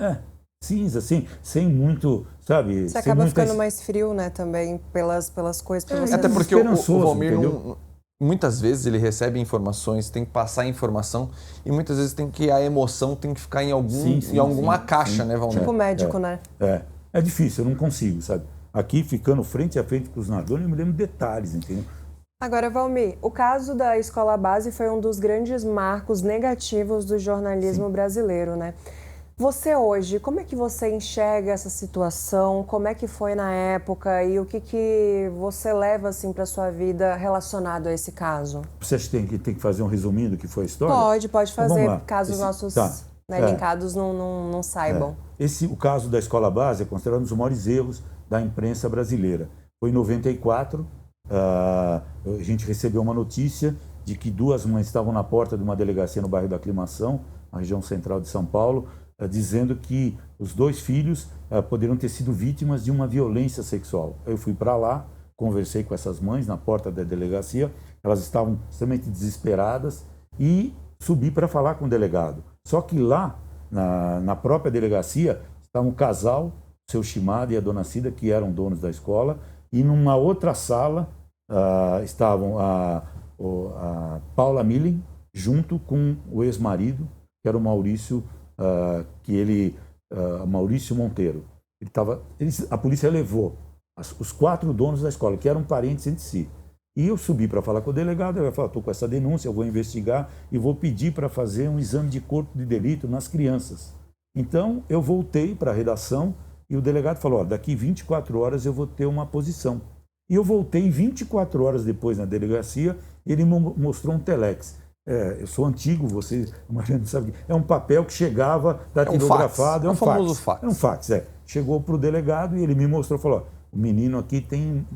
Cinza, assim, sem muito, sabe... Você acaba ficando mais frio, né, também, pelas coisas... Até porque o Valmir, muitas vezes, ele recebe informações, tem que passar a informação, e muitas vezes a emoção tem que ficar em alguma caixa, né, Valmir? Tipo médico, né? É difícil, eu não consigo, sabe? Aqui, ficando frente a frente com os Nardoni, eu me lembro detalhes, entendeu? Agora, Valmir, o caso da Escola Base foi um dos grandes marcos negativos do jornalismo brasileiro, né? Você hoje, como é que você enxerga essa situação? Como é que foi na época e o que você leva assim para sua vida relacionado a esse caso? Você acha que tem que fazer um resuminho do que foi a história? Pode fazer, caso os nossos linkados não saibam. O caso da Escola Base é considerado um dos maiores erros da imprensa brasileira. Foi em 94, a gente recebeu uma notícia de que duas mães estavam na porta de uma delegacia no bairro da Aclimação, na região central de São Paulo, dizendo que os dois filhos poderiam ter sido vítimas de uma violência sexual. Eu fui para lá, conversei com essas mães na porta da delegacia, elas estavam extremamente desesperadas e subi para falar com o delegado. Só que lá, na própria delegacia, estava um casal, o seu Shimada e a dona Cida, que eram donos da escola, e numa outra sala estavam a Paula Millen, junto com o ex-marido, que era o Maurício Maurício Monteiro. A polícia levou os 4 donos da escola, que eram parentes entre si. E eu subi para falar com o delegado, ele falou, estou com essa denúncia, eu vou investigar e vou pedir para fazer um exame de corpo de delito nas crianças. Então, eu voltei para a redação e o delegado falou, daqui 24 horas eu vou ter uma posição. E eu voltei 24 horas depois na delegacia, ele me mostrou um telex. Eu sou antigo, você não sabe. É um papel que chegava datilografado. É um famoso fax. É um fax, Chegou para o delegado e ele me mostrou, falou, o menino aqui tem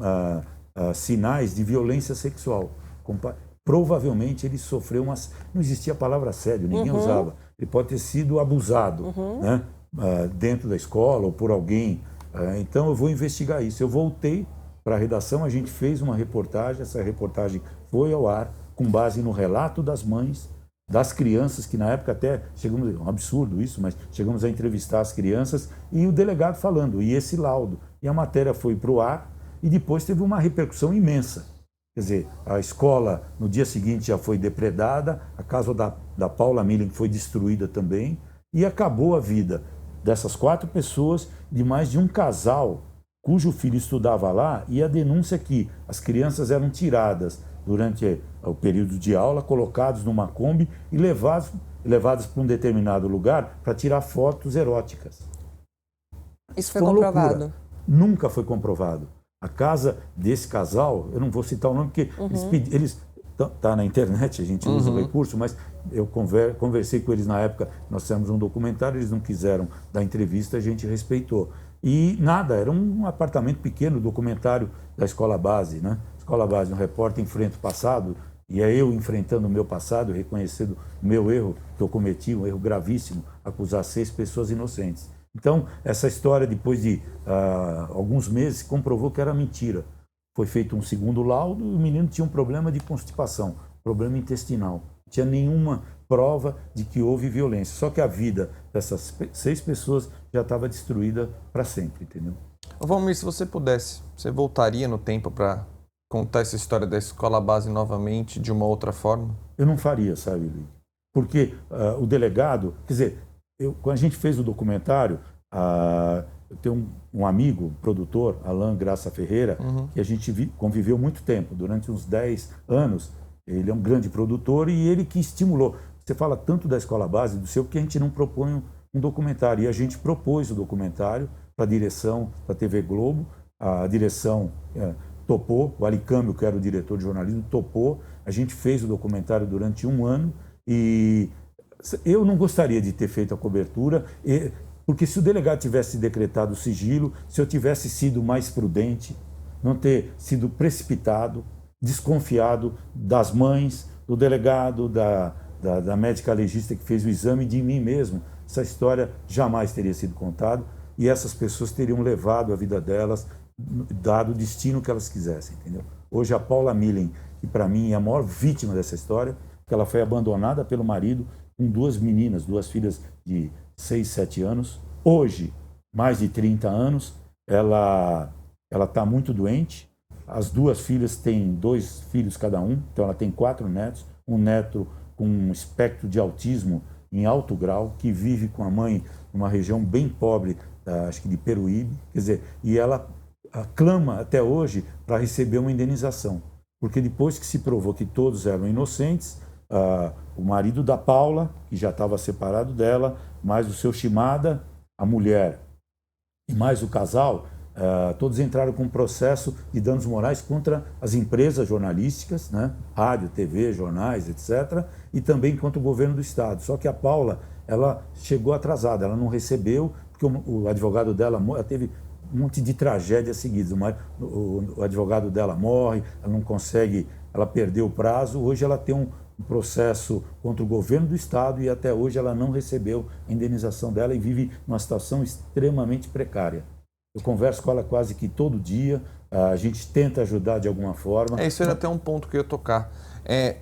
sinais de violência sexual. Provavelmente ele sofreu umas... Não existia a palavra assédio, ninguém usava. Ele pode ter sido abusado, né? Dentro da escola ou por alguém. Então eu vou investigar isso. Eu voltei para a redação, a gente fez uma reportagem, essa reportagem foi ao ar com base no relato das mães, das crianças, que na época até chegamos, é um absurdo isso, mas chegamos a entrevistar as crianças e o delegado falando, e esse laudo. E a matéria foi para o ar e depois teve uma repercussão imensa. Quer dizer, a escola no dia seguinte já foi depredada, a casa da Paula Milling foi destruída também e acabou a vida dessas 4 pessoas, de mais de um casal cujo filho estudava lá, e a denúncia é que as crianças eram tiradas durante o período de aula, colocados numa Kombi e levadas para um determinado lugar para tirar fotos eróticas. Isso foi comprovado? Loucura. Nunca foi comprovado. A casa desse casal, eu não vou citar o nome, porque eles tá na internet, a gente usa o recurso, mas eu conversei com eles na época, nós fizemos um documentário, eles não quiseram dar entrevista, a gente respeitou. E nada, era um apartamento pequeno, documentário da escola base, né? Escola base, um repórter enfrenta o passado, e é eu enfrentando o meu passado, reconhecendo o meu erro que eu cometi, um erro gravíssimo, acusar 6 pessoas inocentes. Então, essa história, depois de alguns meses, comprovou que era mentira. Foi feito um segundo laudo e o menino tinha um problema de constipação, problema intestinal. Não tinha nenhuma prova de que houve violência. Só que a vida dessas 6 pessoas já estava destruída para sempre, entendeu? Valmir, se você pudesse, você voltaria no tempo para contar essa história da escola base novamente de uma outra forma? Eu não faria, sabe, Luiz? Porque o delegado, quer dizer, quando a gente fez o documentário, eu tenho um amigo, produtor, Alain Graça Ferreira, que a gente conviveu muito tempo, durante uns 10 anos. Ele é um grande produtor e ele que estimulou. Você fala tanto da escola base, do seu, que a gente não propõe um documentário. E a gente propôs o documentário para a direção da TV Globo. A direção topou, o Ali Câmbio, que era o diretor de jornalismo, topou. A gente fez o documentário durante um ano e eu não gostaria de ter feito a cobertura, porque se o delegado tivesse decretado o sigilo, se eu tivesse sido mais prudente, não ter sido precipitado, desconfiado das mães, do delegado, da médica legista que fez o exame, de mim mesmo, essa história jamais teria sido contada e essas pessoas teriam levado a vida delas, dado o destino que elas quisessem, entendeu? Hoje a Paula Milling, que para mim é a maior vítima dessa história, que ela foi abandonada pelo marido com 2 meninas, 2 filhas de 6, 7 anos. Hoje, mais de 30 anos, ela está muito doente. As 2 filhas têm 2 filhos cada um, então ela tem 4 netos. Um neto com um espectro de autismo em alto grau, que vive com a mãe numa região bem pobre, acho que de Peruíbe. Quer dizer, e ela clama até hoje para receber uma indenização, porque depois que se provou que todos eram inocentes, o marido da Paula, que já estava separado dela, mais o seu Shimada, a mulher e mais o casal, todos entraram com um processo de danos morais contra as empresas jornalísticas, né? Rádio, TV, jornais, etc., e também contra o governo do Estado. Só que a Paula, ela chegou atrasada, ela não recebeu, porque o advogado dela teve um monte de tragédias seguidas. O advogado dela morre, ela não consegue, ela perdeu o prazo. Hoje ela tem um processo contra o governo do Estado e até hoje ela não recebeu a indenização dela e vive numa situação extremamente precária. Eu converso com ela quase que todo dia, a gente tenta ajudar de alguma forma. Isso era até um ponto que eu ia tocar.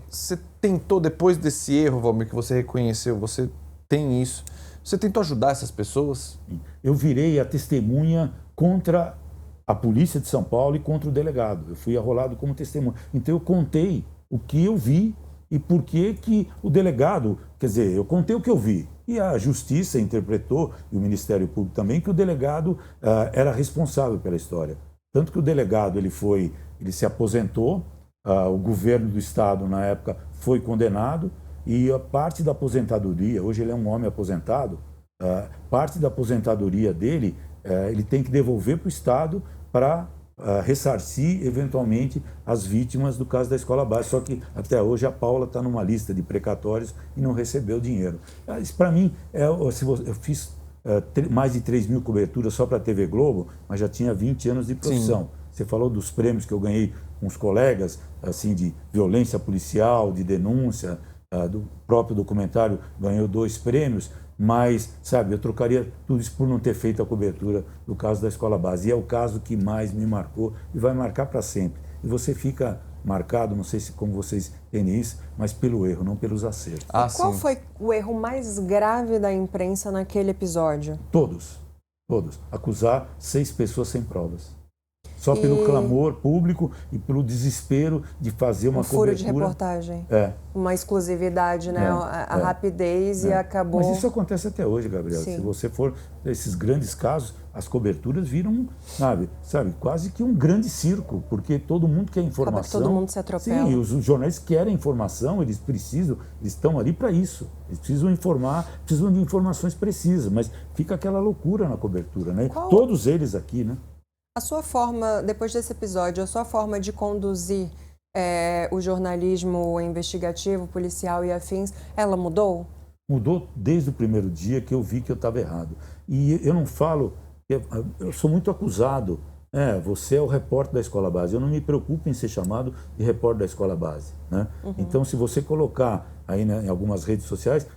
Você tentou, depois desse erro, Valmir, que você reconheceu, você tem isso, você tentou ajudar essas pessoas? Eu virei a testemunha contra a polícia de São Paulo e contra o delegado. Eu fui arrolado como testemunha. Então eu contei o que eu vi e por que o delegado, quer dizer, eu contei o que eu vi. E a Justiça interpretou, e o Ministério Público também, que o delegado era responsável pela história. Tanto que o delegado ele se aposentou, o governo do Estado, na época, foi condenado, e a parte da aposentadoria, hoje ele é um homem aposentado, parte da aposentadoria dele, ele tem que devolver para o Estado para ressarcir, eventualmente, as vítimas do caso da escola base. Só que, até hoje, a Paula está numa lista de precatórios e não recebeu dinheiro. Isso, para mim, eu fiz mais de 3.000 coberturas só para a TV Globo, mas já tinha 20 anos de profissão. Sim. Você falou dos prêmios que eu ganhei com os colegas, assim, de violência policial, de denúncia, do próprio documentário ganhou 2 prêmios, mas, sabe, eu trocaria tudo isso por não ter feito a cobertura do caso da Escola Base. E é o caso que mais me marcou e vai marcar para sempre. E você fica marcado, não sei se como vocês entendem isso, mas pelo erro, não pelos acertos. Qual foi o erro mais grave da imprensa naquele episódio? Todos. Acusar 6 pessoas sem provas. Só pelo clamor público e pelo desespero de fazer uma cobertura. Furo de reportagem. É. Uma exclusividade, né? A rapidez e acabou... Mas isso acontece até hoje, Gabriel. Sim. Se você for esses grandes casos, as coberturas viram, sabe, quase que um grande circo, porque todo mundo quer informação. Todo mundo se atropela. Sim, os jornais querem informação, eles estão ali para isso. Eles precisam informar, precisam de informações precisas, mas fica aquela loucura na cobertura, né? Todos eles aqui, né? A sua forma, depois desse episódio, a sua forma de conduzir o jornalismo investigativo, policial e afins, ela mudou? Mudou desde o primeiro dia que eu vi que eu estava errado. E eu não falo, eu sou muito acusado. Você é o repórter da Escola Base. Eu não me preocupo em ser chamado de repórter da Escola Base, né? Então, se você colocar aí, né, em algumas redes sociais,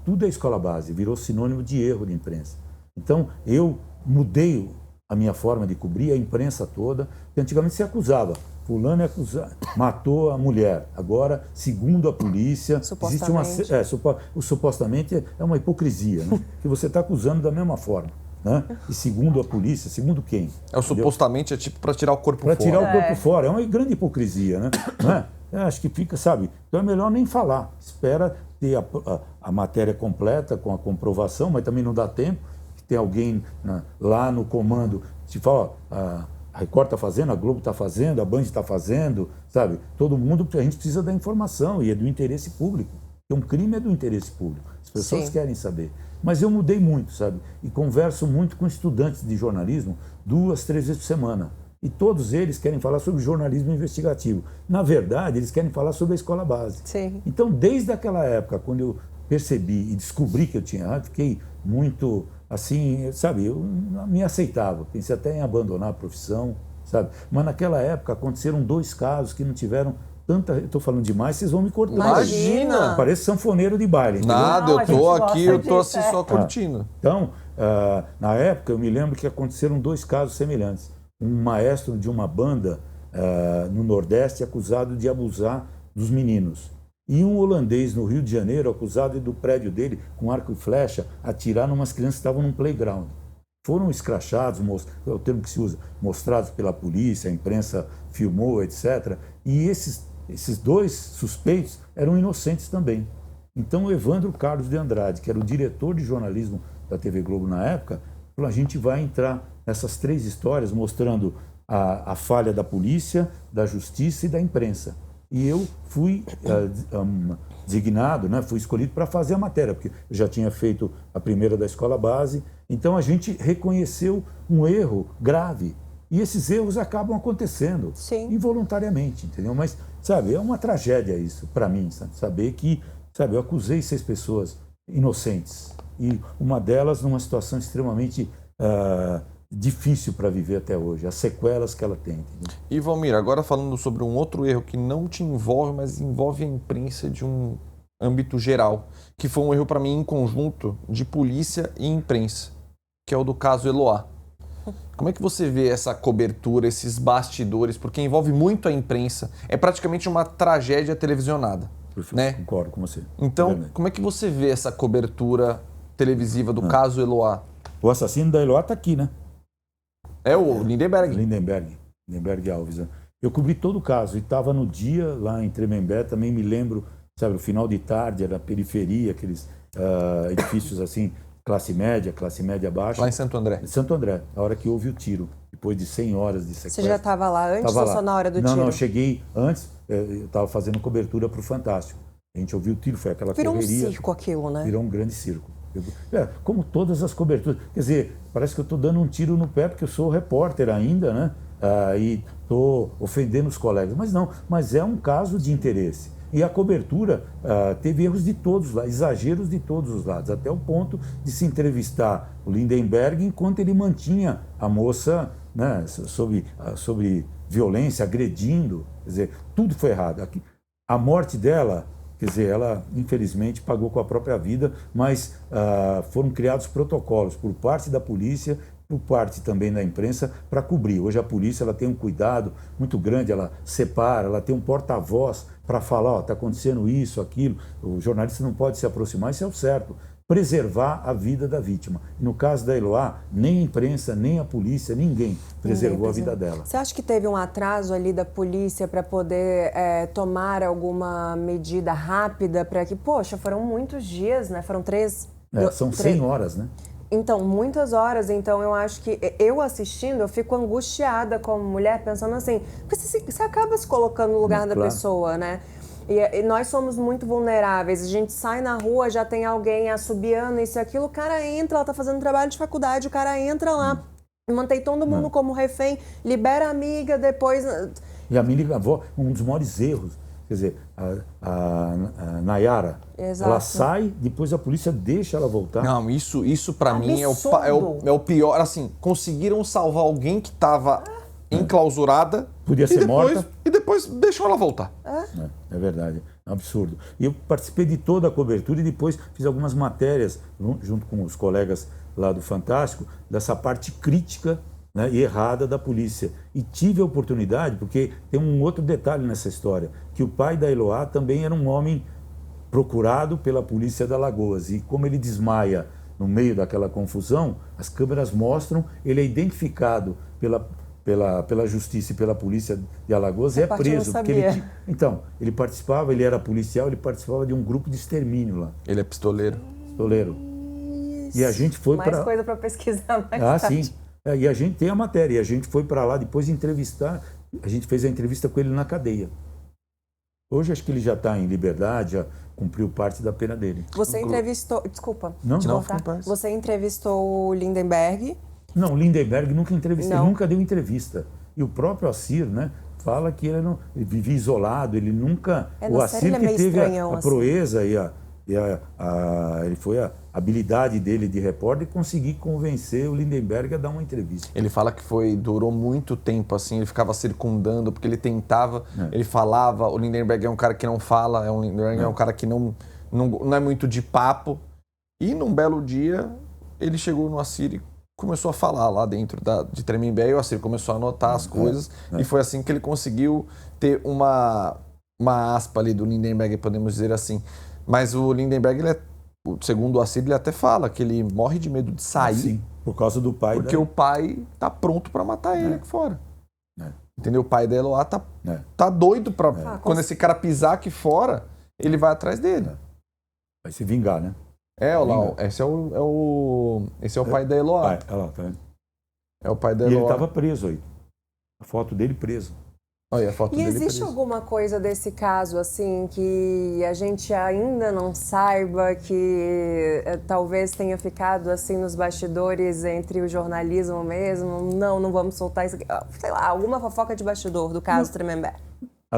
tudo é Escola Base, virou sinônimo de erro de imprensa. Então, eu mudei a minha forma de cobrir a imprensa toda, que antigamente se acusava. Fulano matou a mulher. Agora, segundo a polícia, existe uma supostamente é uma hipocrisia, né? Que você está acusando da mesma forma, né? E segundo a polícia, segundo quem? Supostamente é tipo para tirar o corpo fora. Para tirar o corpo fora. É uma grande hipocrisia, né? Não é? Eu acho que fica, sabe? Então é melhor nem falar. Espera ter a matéria completa com a comprovação, mas também não dá tempo. Tem alguém lá no comando que fala, a Record está fazendo, a Globo está fazendo, a Band está fazendo, sabe? Todo mundo, a gente precisa da informação e é do interesse público. Porque um crime é do interesse público. As pessoas querem saber. Mas eu mudei muito, sabe? E converso muito com estudantes de jornalismo 2, 3 vezes por semana. E todos eles querem falar sobre jornalismo investigativo. Na verdade, eles querem falar sobre a Escola Base. Sim. Então, desde aquela época, quando eu percebi e descobri que eu tinha errado, fiquei muito... assim, sabe, eu me aceitava, pensei até em abandonar a profissão, sabe? Mas naquela época aconteceram 2 casos que não tiveram tanta... Eu estou falando demais, vocês vão me cortar. Imagina! Parece sanfoneiro de baile. Entendeu? Nada, eu estou aqui, eu estou assim só curtindo. Então, na época, eu me lembro que aconteceram 2 casos semelhantes. Um maestro de uma banda no Nordeste acusado de abusar dos meninos. E um holandês no Rio de Janeiro, acusado do prédio dele, com arco e flecha, atirar em umas crianças que estavam num playground. Foram escrachados, é o termo que se usa, mostrados pela polícia, a imprensa filmou, etc. E esses 2 suspeitos eram inocentes também. Então o Evandro Carlos de Andrade, que era o diretor de jornalismo da TV Globo na época, falou, a gente vai entrar nessas 3 histórias mostrando a falha da polícia, da justiça e da imprensa. E eu fui designado, né, fui escolhido para fazer a matéria, porque eu já tinha feito a primeira da Escola Base. Então a gente reconheceu um erro grave. E esses erros acabam acontecendo involuntariamente, entendeu? Mas, sabe, é uma tragédia isso para mim, sabe? Saber que, sabe, eu acusei 6 pessoas inocentes. E uma delas numa situação extremamente difícil para viver até hoje, as sequelas que ela tem. Entendeu? E Valmir, agora falando sobre um outro erro que não te envolve, mas envolve a imprensa de um âmbito geral, que foi um erro para mim em conjunto de polícia e imprensa, que é o do caso Eloá. Como é que você vê essa cobertura, esses bastidores, porque envolve muito a imprensa, é praticamente uma tragédia televisionada, né? Concordo com você. Então, como é que você vê essa cobertura televisiva do caso Eloá? O assassino da Eloá está aqui, né? É o Lindenberg. Lindenberg Alves. Né? Eu cobri todo o caso e estava no dia lá em Tremembé, também me lembro, sabe, no final de tarde, era periferia, aqueles edifícios assim, classe média baixa. Lá em Santo André. Santo André, a hora que houve o tiro, depois de 100 horas de sequestro. Você já estava lá antes ou só na hora do tiro? Não, eu cheguei antes, eu estava fazendo cobertura para o Fantástico. A gente ouviu o tiro, foi aquela correria. Virou um circo aquilo, né? Virou um grande circo. Como todas as coberturas. Quer dizer, parece que eu estou dando um tiro no pé porque eu sou repórter ainda, né? E estou ofendendo os colegas. Mas não, mas é um caso de interesse. E a cobertura teve erros de todos os lados, exageros de todos os lados, até o ponto de se entrevistar o Lindenberg enquanto ele mantinha a moça né, sobre violência, agredindo, quer dizer, tudo foi errado. A morte dela, quer dizer, ela infelizmente pagou com a própria vida, mas foram criados protocolos por parte da polícia, por parte também da imprensa, para cobrir. Hoje a polícia ela tem um cuidado muito grande, ela separa, ela tem um porta-voz para falar, está acontecendo isso, aquilo. O jornalista não pode se aproximar, isso é o certo. Preservar a vida da vítima. No caso da Eloá, nem a imprensa, nem a polícia, ninguém preservou a vida dela. Você acha que teve um atraso ali da polícia para poder tomar alguma medida rápida para que, poxa, foram muitos dias, né? Foram 3... São 100 horas, né? Então, muitas horas. Então, eu acho que eu assistindo, eu fico angustiada como mulher, pensando assim, porque você acaba se colocando no lugar da pessoa, né? E nós somos muito vulneráveis. A gente sai na rua, já tem alguém assobiando isso e aquilo, o cara entra, ela tá fazendo trabalho de faculdade, o cara entra lá, mantém todo mundo como refém, libera a amiga, depois... E a minha avó, um dos maiores erros, quer dizer, a Nayara, ela sai, depois a polícia deixa ela voltar. Não, isso para mim é o pior. Assim, conseguiram salvar alguém que estava enclausurada. Podia ser morta. E depois deixou ela voltar. É verdade, é um absurdo. E eu participei de toda a cobertura e depois fiz algumas matérias, junto com os colegas lá do Fantástico, dessa parte crítica, né, e errada da polícia. E tive a oportunidade, porque tem um outro detalhe nessa história, que o pai da Eloá também era um homem procurado pela polícia de Alagoas. E como ele desmaia no meio daquela confusão, as câmeras mostram, ele é identificado pela justiça e pela polícia de Alagoas e é preso. Porque ele participava, ele era policial, ele participava de um grupo de extermínio lá. Ele é pistoleiro. Pistoleiro. E a gente foi para... Mais coisa para pesquisar mais tarde. Sim. E a gente tem a matéria, e a gente foi para lá depois entrevistar, a gente fez a entrevista com ele na cadeia. Hoje acho que ele já está em liberdade, já cumpriu parte da pena dele. Você entrevistou... Desculpa. Não, Você entrevistou o Lindenberg? Não, o Lindenberg nunca entrevistou, ele nunca deu entrevista. E o próprio Assir, né, fala que ele vivia isolado, ele nunca... O Assir que teve a proeza ele foi a habilidade dele de repórter e conseguir convencer o Lindenberg a dar uma entrevista. Ele fala que durou muito tempo assim, ele ficava circundando, porque ele tentava, ele falava, o Lindenberg é um cara que não fala, é um cara que não é muito de papo. E num belo dia, ele chegou no Assir e começou a falar lá dentro de Tremembé, e o Assir começou a anotar as coisas, e foi assim que ele conseguiu ter uma aspa ali do Lindenberg, podemos dizer assim. Mas o Lindenberg, segundo o Assir, ele até fala que ele morre de medo de sair. Sim, por causa do pai. Porque o pai tá pronto para matar ele aqui fora. Entendeu? O pai da Eloá tá doido para... Quando esse cara pisar aqui fora, ele vai atrás dele. Vai se vingar, né? Esse é o pai da Eloá. Olha lá, tá vendo? É o pai da Eloá. E ele Eloá. estava preso aí. A foto dele preso. Olha a foto dele existe preso. Alguma coisa desse caso, assim, que a gente ainda não saiba, que talvez tenha ficado, assim, nos bastidores entre o jornalismo mesmo? Não vamos soltar isso aqui. Sei lá, alguma fofoca de bastidor do caso Tremembé.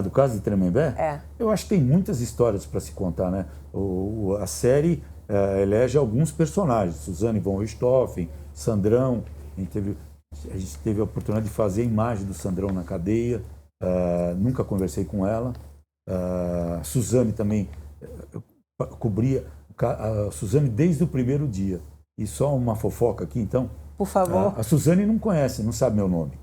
Do caso de Tremembé? É. Eu acho que tem muitas histórias para se contar, né? A série elege alguns personagens. Suzane von Richthofen, Sandrão. A gente teve a oportunidade de fazer a imagem do Sandrão na cadeia. Nunca conversei com ela. Suzane também, eu cobria a Suzane desde o primeiro dia. E só uma fofoca aqui, então. Por favor. A Suzane não conhece, não sabe meu nome.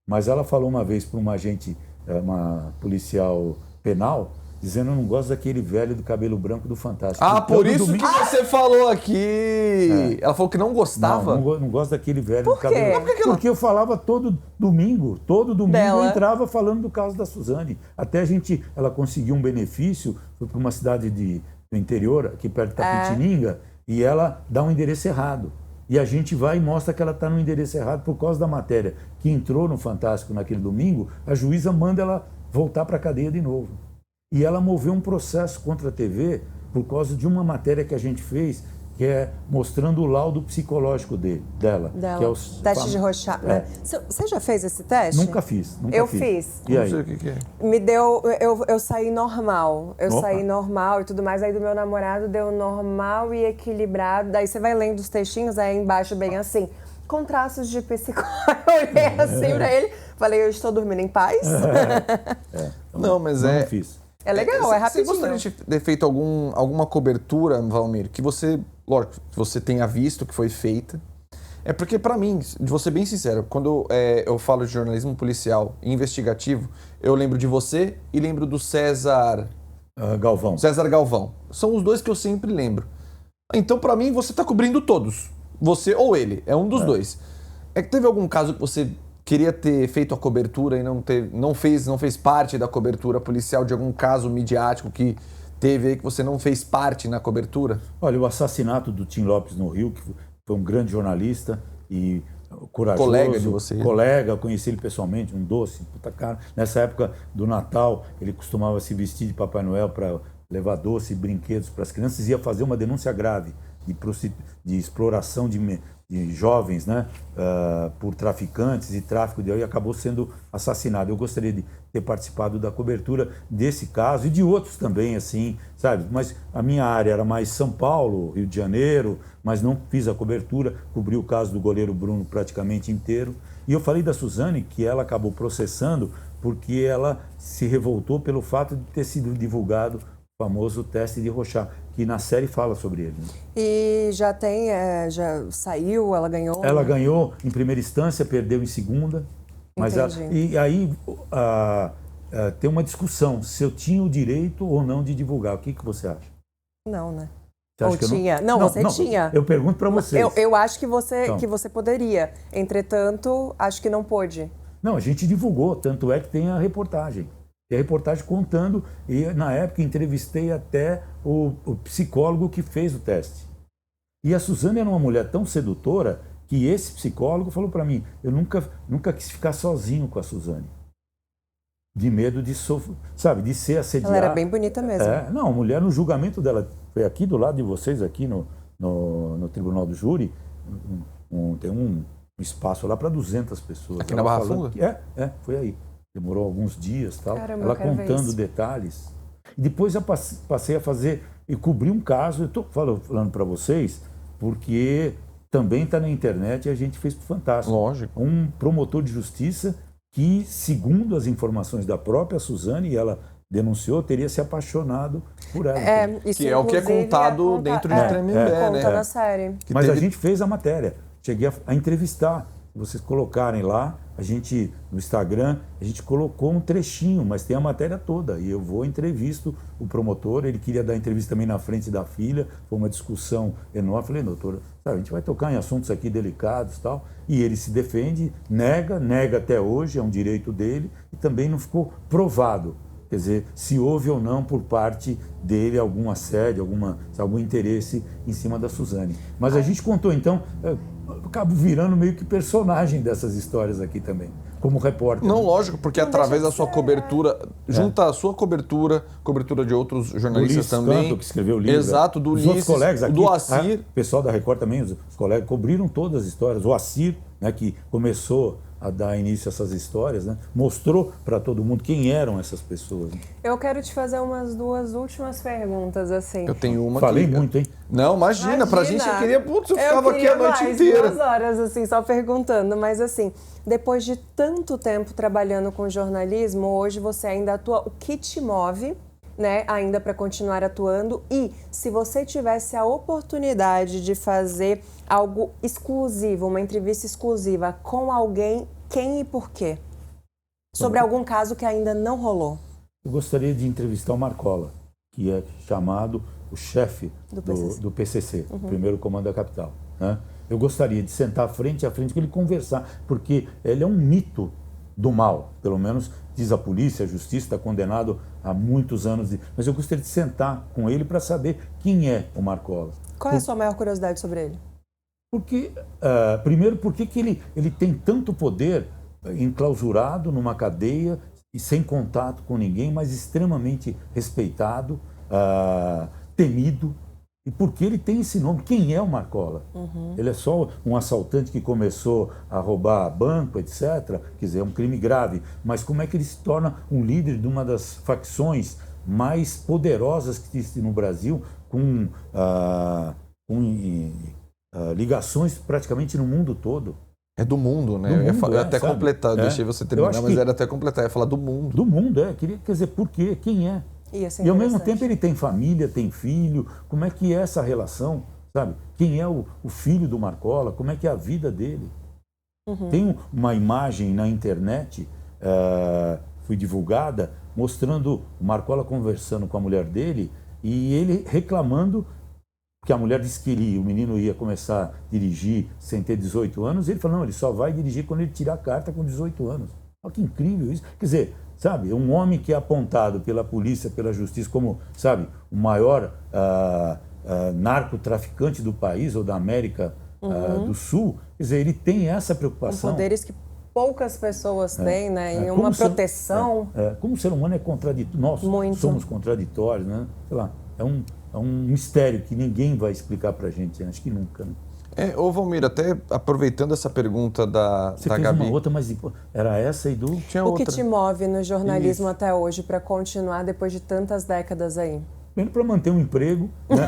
Mas ela falou uma vez para uma agente, uma policial penal, dizendo: eu não gosto daquele velho do cabelo branco do Fantástico. Por isso que você falou aqui. Ela falou que não gostava? Não gosto daquele velho do cabelo branco. Por que Porque eu falava todo domingo eu entrava falando do caso da Suzane. Até ela conseguiu um benefício, foi para uma cidade do interior, aqui perto de Tapetininga, e ela dá um endereço errado. E a gente vai e mostra que ela está no endereço errado por causa da matéria que entrou no Fantástico naquele domingo. A juíza manda ela voltar para a cadeia de novo. E ela moveu um processo contra a TV por causa de uma matéria que a gente fez, que é mostrando o laudo psicológico dela. Que é o teste de Rorschach. Você já fez esse teste? Nunca fiz. Eu fiz. E aí? Não sei o que é. Me deu... Eu saí normal. Saí normal e tudo mais. Aí do meu namorado deu normal e equilibrado. Daí você vai lendo os textinhos, aí embaixo bem assim: com traços de psicose. Eu olhei assim pra ele, falei, eu estou dormindo em paz? Não, mas não fiz. É legal, é rapidinho. Você gostaria de ter feito alguma cobertura, Valmir, que você, lógico, que você tenha visto que foi feita? É porque, pra mim, vou ser bem sincero, quando eu falo de jornalismo policial e investigativo, eu lembro de você e lembro do César Galvão. César Galvão. São os dois que eu sempre lembro. Então, pra mim, você tá cobrindo todos. Você ou ele, é um dos dois. É que teve algum caso que você queria ter feito a cobertura e não fez parte da cobertura policial de algum caso midiático que teve aí que você não fez parte na cobertura? Olha, o assassinato do Tim Lopes no Rio, que foi um grande jornalista e corajoso. Colega de vocês. Colega, eu conheci ele pessoalmente, um doce, puta cara. Nessa época do Natal, ele costumava se vestir de Papai Noel para levar doce e brinquedos para as crianças e ia fazer uma denúncia grave de exploração de jovens, né, por traficantes e tráfico de... e acabou sendo assassinado. Eu gostaria de ter participado da cobertura desse caso e de outros também, assim, sabe? Mas a minha área era mais São Paulo, Rio de Janeiro, mas não fiz a cobertura, cobri o caso do goleiro Bruno praticamente inteiro. E eu falei da Suzane que ela acabou processando porque ela se revoltou pelo fato de ter sido divulgado o famoso teste de Rorschach, que na série fala sobre ele. Né? E já saiu, ela ganhou? Ela ganhou em primeira instância, perdeu em segunda. Mas e aí tem uma discussão se eu tinha o direito ou não de divulgar. O que você acha? Não, né? Você acha ou que tinha? Não, você tinha. Eu pergunto para vocês. Eu acho que você poderia. Entretanto, acho que não pôde. Não, a gente divulgou, tanto é que tem a reportagem. Tem a reportagem contando, e na época entrevistei até o psicólogo que fez o teste. E a Suzane era uma mulher tão sedutora que esse psicólogo falou para mim, eu nunca quis ficar sozinho com a Suzane. De medo de de ser assediada. Ela era bem bonita mesmo. Não, a mulher no julgamento dela, foi aqui do lado de vocês, aqui no Tribunal do Júri, tem um espaço lá para 200 pessoas. Aqui na Barra Funda? Foi aí. Demorou alguns dias, tal. Caramba, ela contando detalhes. E depois eu passei a fazer e cobri um caso. Eu estou falando para vocês porque também está na internet e a gente fez para o Fantástico. Lógico. Um promotor de justiça que, segundo as informações da própria Suzane, e ela denunciou, teria se apaixonado por ela. Isso que é o que é contado dentro de Tremembé, né? Conta na série. Mas a gente fez a matéria. Cheguei a entrevistar. Se vocês colocarem lá, no Instagram, a gente colocou um trechinho, mas tem a matéria toda. E eu entrevisto o promotor, ele queria dar entrevista também na frente da filha, foi uma discussão enorme. Falei, doutora, a gente vai tocar em assuntos aqui delicados e tal. E ele se defende, nega até hoje, é um direito dele, e também não ficou provado. Quer dizer, se houve ou não por parte dele algum assédio, algum interesse em cima da Suzane. Mas a gente contou, então, eu acabo virando meio que personagem dessas histórias aqui também, como repórter. Não, lógico, porque através da sua cobertura, junta a sua cobertura de outros jornalistas também. Canto, que escreveu o livro. Exato, do Ulisses, outros colegas aqui, do Assir. O pessoal da Record também, os colegas, cobriram todas as histórias. O Assir, né, que começou a dar início a essas histórias, né? Mostrou para todo mundo quem eram essas pessoas. Né? Eu quero te fazer umas duas últimas perguntas, assim. Eu tenho uma Falei muito, hein? Não, imagina, pra gente, eu queria, eu ficava aqui a noite inteira. 2 horas, assim, só perguntando, mas assim, depois de tanto tempo trabalhando com jornalismo, hoje você ainda atua, o que te move, né, ainda para continuar atuando? E se você tivesse a oportunidade de fazer algo exclusivo, uma entrevista exclusiva com alguém, quem e por quê? Sobre algum caso que ainda não rolou. Eu gostaria de entrevistar o Marcola, que é chamado o chefe do PCC, primeiro comando da capital. Né? Eu gostaria de sentar frente a frente com ele, conversar, porque ele é um mito do mal, pelo menos diz a polícia, a justiça, está condenado há muitos anos. Mas eu gostaria de sentar com ele para saber quem é o Marcola. Qual é a sua maior curiosidade sobre ele? Porque, primeiro, por que ele tem tanto poder enclausurado numa cadeia e sem contato com ninguém, mas extremamente respeitado, temido? E por que ele tem esse nome? Quem é o Marcola? Ele é só um assaltante que começou a roubar banco, etc. Quer dizer, é um crime grave. Mas como é que ele se torna um líder de uma das facções mais poderosas que existe no Brasil, com ligações praticamente no mundo todo. É do mundo, né? Do mundo, eu ia até sabe? completar, deixei você terminar, mas era até completar, ia falar do mundo. Do mundo, quer dizer, por quê? Quem é? E ao mesmo tempo ele tem família, tem filho, como é que é essa relação, sabe? Quem é o filho do Marcola, como é que é a vida dele? Tem uma imagem na internet, foi divulgada, mostrando o Marcola conversando com a mulher dele e ele reclamando que a mulher disse que o menino ia começar a dirigir sem ter 18 anos, ele falou, não, ele só vai dirigir quando ele tirar a carta com 18 anos. Olha que incrível isso. Quer dizer, sabe, um homem que é apontado pela polícia, pela justiça como, sabe, o maior narcotraficante do país ou da América do Sul, quer dizer, ele tem essa preocupação. Com poderes que poucas pessoas têm, né? E uma proteção. Como o ser humano é contraditório, nós somos contraditórios, né? Sei lá, é um mistério que ninguém vai explicar pra gente, acho que nunca, né? Ô Valmir, até aproveitando essa pergunta da Gabi... uma outra, mas era essa e do... O que te move no jornalismo até hoje para continuar depois de tantas décadas aí? Primeiro para manter um emprego, né?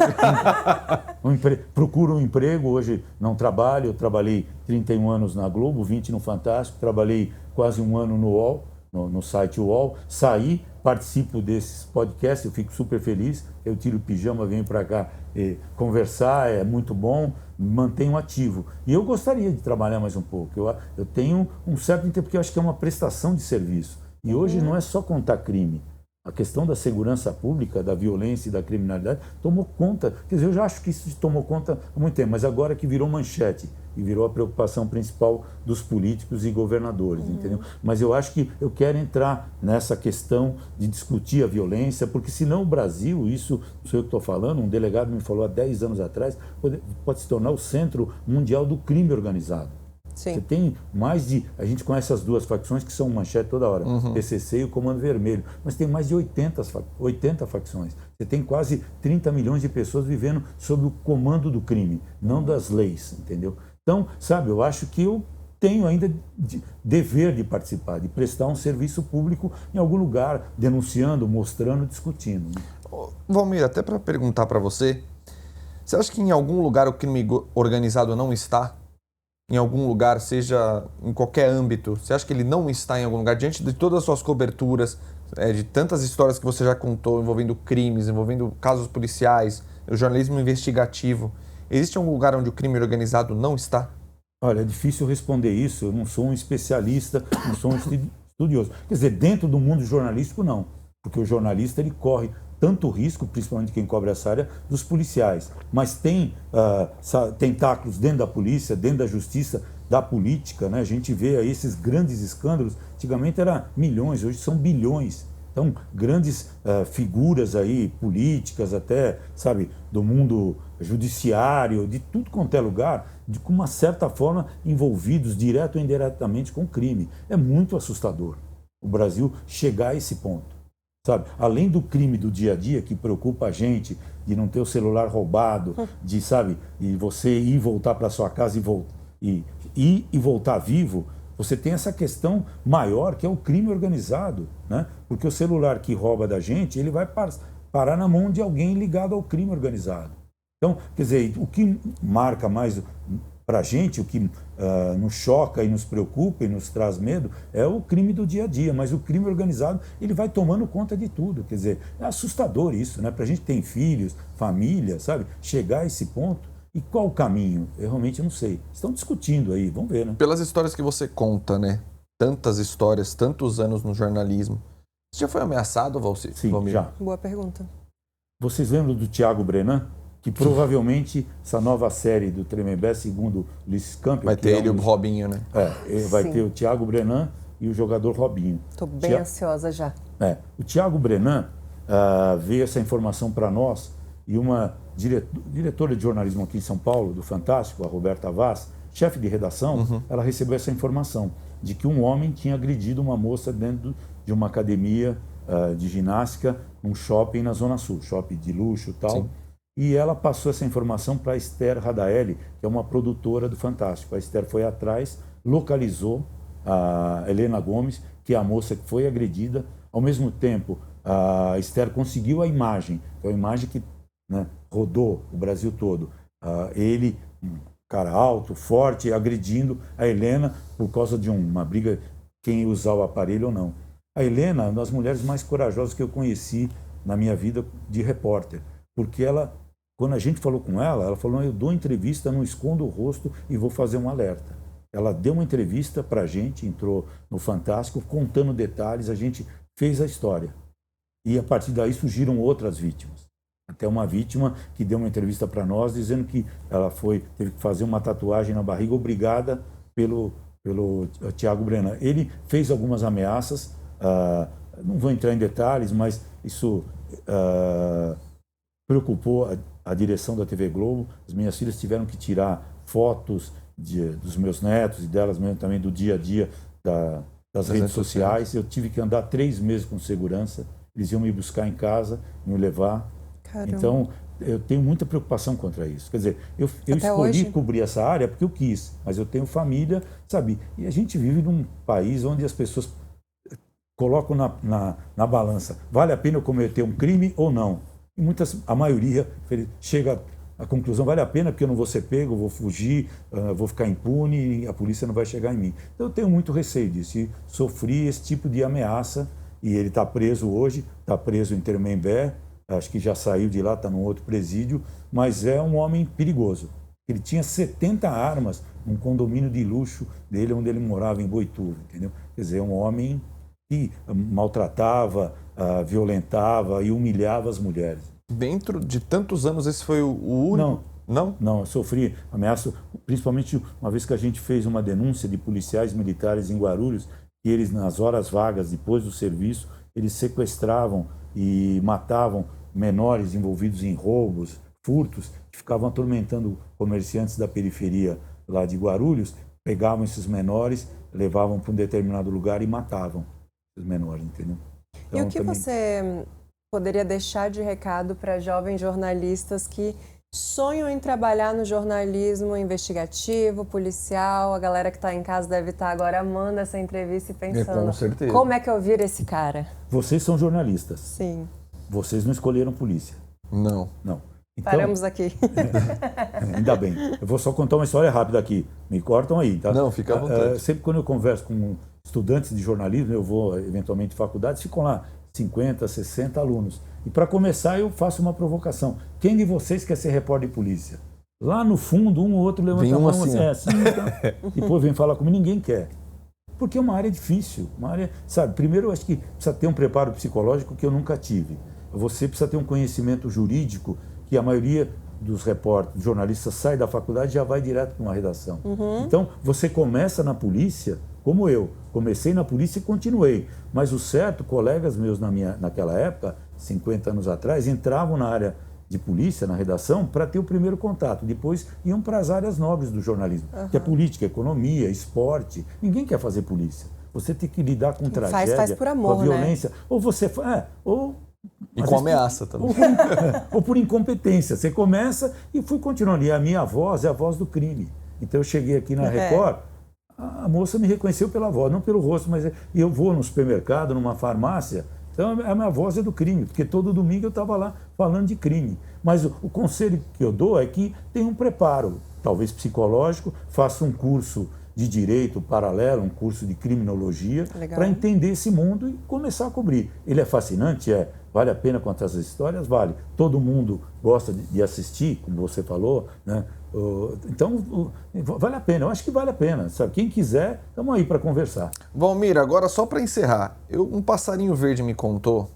Procuro um emprego, hoje não trabalho, eu trabalhei 31 anos na Globo, 20 no Fantástico, trabalhei quase um ano no UOL, no site UOL, saí, participo desses podcasts, eu fico super feliz, eu tiro o pijama, venho para cá conversar, é muito bom, me mantenho ativo. E eu gostaria de trabalhar mais um pouco, eu tenho um certo interesse, porque eu acho que é uma prestação de serviço. E hoje não é só contar crime. A questão da segurança pública, da violência e da criminalidade tomou conta. Quer dizer, eu já acho que isso tomou conta há muito tempo, mas agora que virou manchete e virou a preocupação principal dos políticos e governadores, entendeu? Mas eu acho que eu quero entrar nessa questão de discutir a violência, porque senão o Brasil, isso não sei o que estou falando, um delegado me falou há 10 anos atrás, pode se tornar o centro mundial do crime organizado. Sim. Você tem mais de... A gente conhece as duas facções que são manchete toda hora, PCC e o Comando Vermelho, mas tem mais de 80 facções. Você tem quase 30 milhões de pessoas vivendo sob o comando do crime, não das leis, entendeu? Então, sabe, eu acho que eu tenho ainda dever de participar, de prestar um serviço público em algum lugar, denunciando, mostrando, discutindo. Valmir, até para perguntar para você, você acha que em algum lugar o crime organizado não está? Em algum lugar, seja em qualquer âmbito, você acha que ele não está em algum lugar? Diante de todas as suas coberturas, de tantas histórias que você já contou envolvendo crimes, envolvendo casos policiais, o jornalismo investigativo, existe algum lugar onde o crime organizado não está? Olha, é difícil responder isso, eu não sou um especialista, não sou um estudioso. Quer dizer, dentro do mundo jornalístico, não, porque o jornalista ele corre tanto risco, principalmente quem cobre essa área, dos policiais. Mas tem tentáculos dentro da polícia, dentro da justiça, da política, né? A gente vê aí esses grandes escândalos, antigamente era milhões, hoje são bilhões. Então, grandes figuras aí, políticas até, sabe, do mundo judiciário, de tudo quanto é lugar, com uma certa forma envolvidos, direto ou indiretamente, com crime. É muito assustador o Brasil chegar a esse ponto. Sabe? Além do crime do dia a dia que preocupa a gente, de não ter o celular roubado, de, sabe, e você ir voltar para sua casa e voltar vivo, você tem essa questão maior que é o crime organizado, né? Porque o celular que rouba da gente, ele vai parar na mão de alguém ligado ao crime organizado. Então, quer dizer, o que marca mais para a gente, o que nos choca e nos preocupa e nos traz medo é o crime do dia a dia, mas o crime organizado ele vai tomando conta de tudo, quer dizer, é assustador isso, né? Para a gente que tem filhos, família, sabe, chegar a esse ponto. E qual o caminho? Eu realmente não sei. Estão discutindo aí, vamos ver, né? Pelas histórias que você conta, né? Tantas histórias, tantos anos no jornalismo. Você já foi ameaçado, Valmir? Sim, já. Boa pergunta. Vocês lembram do Thiago Brenan? Que provavelmente essa nova série do Tremembé, segundo Ulisses Campbell... Vai ter ele e o Robinho, né? Vai ter o Thiago Brenan e o jogador Robinho. Estou bem ansiosa já. O Thiago Brenan veio essa informação para nós e uma diretora de jornalismo aqui em São Paulo, do Fantástico, a Roberta Vaz, chefe de redação, ela recebeu essa informação de que um homem tinha agredido uma moça dentro de uma academia de ginástica num shopping na Zona Sul, shopping de luxo e tal. Sim. E ela passou essa informação para a Esther Radaeli, que é uma produtora do Fantástico. A Esther foi atrás, localizou a Helena Gomes, que é a moça que foi agredida. Ao mesmo tempo, a Esther conseguiu a imagem, que é uma imagem que, né, rodou o Brasil todo. Ele cara alto, forte, agredindo a Helena por causa de uma briga, quem ia usar o aparelho ou não. A Helena é uma das mulheres mais corajosas que eu conheci na minha vida de repórter, porque ela, quando a gente falou com ela falou, eu dou entrevista, não escondo o rosto e vou fazer um alerta. Ela deu uma entrevista para a gente, entrou no Fantástico, contando detalhes, a gente fez a história. E a partir daí surgiram outras vítimas. Até uma vítima que deu uma entrevista para nós dizendo que ela teve que fazer uma tatuagem na barriga obrigada pelo Thiago Brenan. Ele fez algumas ameaças, não vou entrar em detalhes, mas isso preocupou a direção da TV Globo. As minhas filhas tiveram que tirar fotos dos meus netos e delas mesmo também do dia a dia das redes sociais. Eu tive que andar 3 meses com segurança. Eles iam me buscar em casa, me levar. Caramba. Então, eu tenho muita preocupação contra isso. Quer dizer, eu escolhi hoje? cobrir essa área porque eu quis, mas eu tenho família, sabe? E a gente vive num país onde as pessoas colocam na balança, vale a pena eu cometer um crime ou não? E a maioria chega à conclusão, vale a pena porque eu não vou ser pego, eu vou fugir, vou ficar impune e a polícia não vai chegar em mim. Então, eu tenho muito receio disso e sofri esse tipo de ameaça. E ele está preso hoje, está preso em Tremembé, acho que já saiu de lá, está num outro presídio, mas é um homem perigoso. Ele tinha 70 armas num condomínio de luxo dele, onde ele morava em Boituva, entendeu? Quer dizer, um homem que maltratava, violentava e humilhava as mulheres. Dentro de tantos anos, esse foi o único? Não? Não, eu sofri ameaça, principalmente uma vez que a gente fez uma denúncia de policiais militares em Guarulhos, que eles, nas horas vagas, depois do serviço, eles sequestravam e matavam menores envolvidos em roubos, furtos, que ficavam atormentando comerciantes da periferia lá de Guarulhos, pegavam esses menores, levavam para um determinado lugar e matavam os menores, entendeu? Então, e o que você poderia deixar de recado para jovens jornalistas que sonham em trabalhar no jornalismo investigativo, policial? A galera que está em casa deve estar agora amando essa entrevista e pensando, com certeza, como é que eu viro esse cara? Vocês são jornalistas. Sim. Vocês não escolheram polícia. Não. Então, paramos aqui. Ainda bem. Eu vou só contar uma história rápida aqui. Me cortam aí, tá? Não, fica à vontade. Sempre quando eu converso com estudantes de jornalismo, eu vou eventualmente em faculdades, ficam lá 50, 60 alunos. E para começar, eu faço uma provocação. Quem de vocês quer ser repórter de polícia? Lá no fundo, um ou outro levanta a mão assim, então. Depois vem falar comigo, ninguém quer. Porque é uma área difícil. Uma área, sabe, primeiro eu acho que precisa ter um preparo psicológico que eu nunca tive. Você precisa ter um conhecimento jurídico que a maioria dos repórteres, jornalistas, sai da faculdade e já vai direto para uma redação. Então, você começa na polícia, como eu. Comecei na polícia e continuei. Mas o certo, colegas meus naquela época, 50 anos atrás, entravam na área de polícia, na redação, para ter o primeiro contato. Depois iam para as áreas nobres do jornalismo, que é política, economia, esporte. Ninguém quer fazer polícia. Você tem que lidar com tragédia, faz por amor, com a violência. Né? Ou você... E com ameaça também. Ou por incompetência. Você começa e fui continuando. E a minha voz é a voz do crime. Então eu cheguei aqui na Record, a moça me reconheceu pela voz, não pelo rosto, mas eu vou no supermercado, numa farmácia, então a minha voz é do crime, porque todo domingo eu estava lá falando de crime. Mas o conselho que eu dou é que tenha um preparo, talvez psicológico, faça um curso de direito paralelo, um curso de criminologia, para entender esse mundo e começar a cobrir. Ele é fascinante? É. Vale a pena contar essas histórias? Vale. Todo mundo gosta de assistir, como você falou, né? Então, vale a pena. Eu acho que vale a pena. Sabe? Quem quiser, estamos aí para conversar. Valmir, agora só para encerrar, um passarinho verde me contou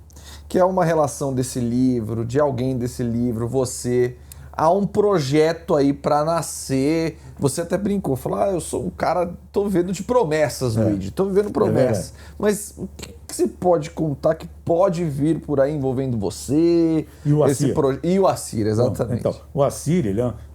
que é uma relação desse livro, de alguém desse livro, você... Há um projeto aí para nascer. Você até brincou, falou, eu sou um cara, tô vivendo de promessas, Luigi, tô vivendo promessas. Mas o que você pode contar que pode vir por aí envolvendo você? E o Assir. E o Assir, exatamente. Então, o Assir,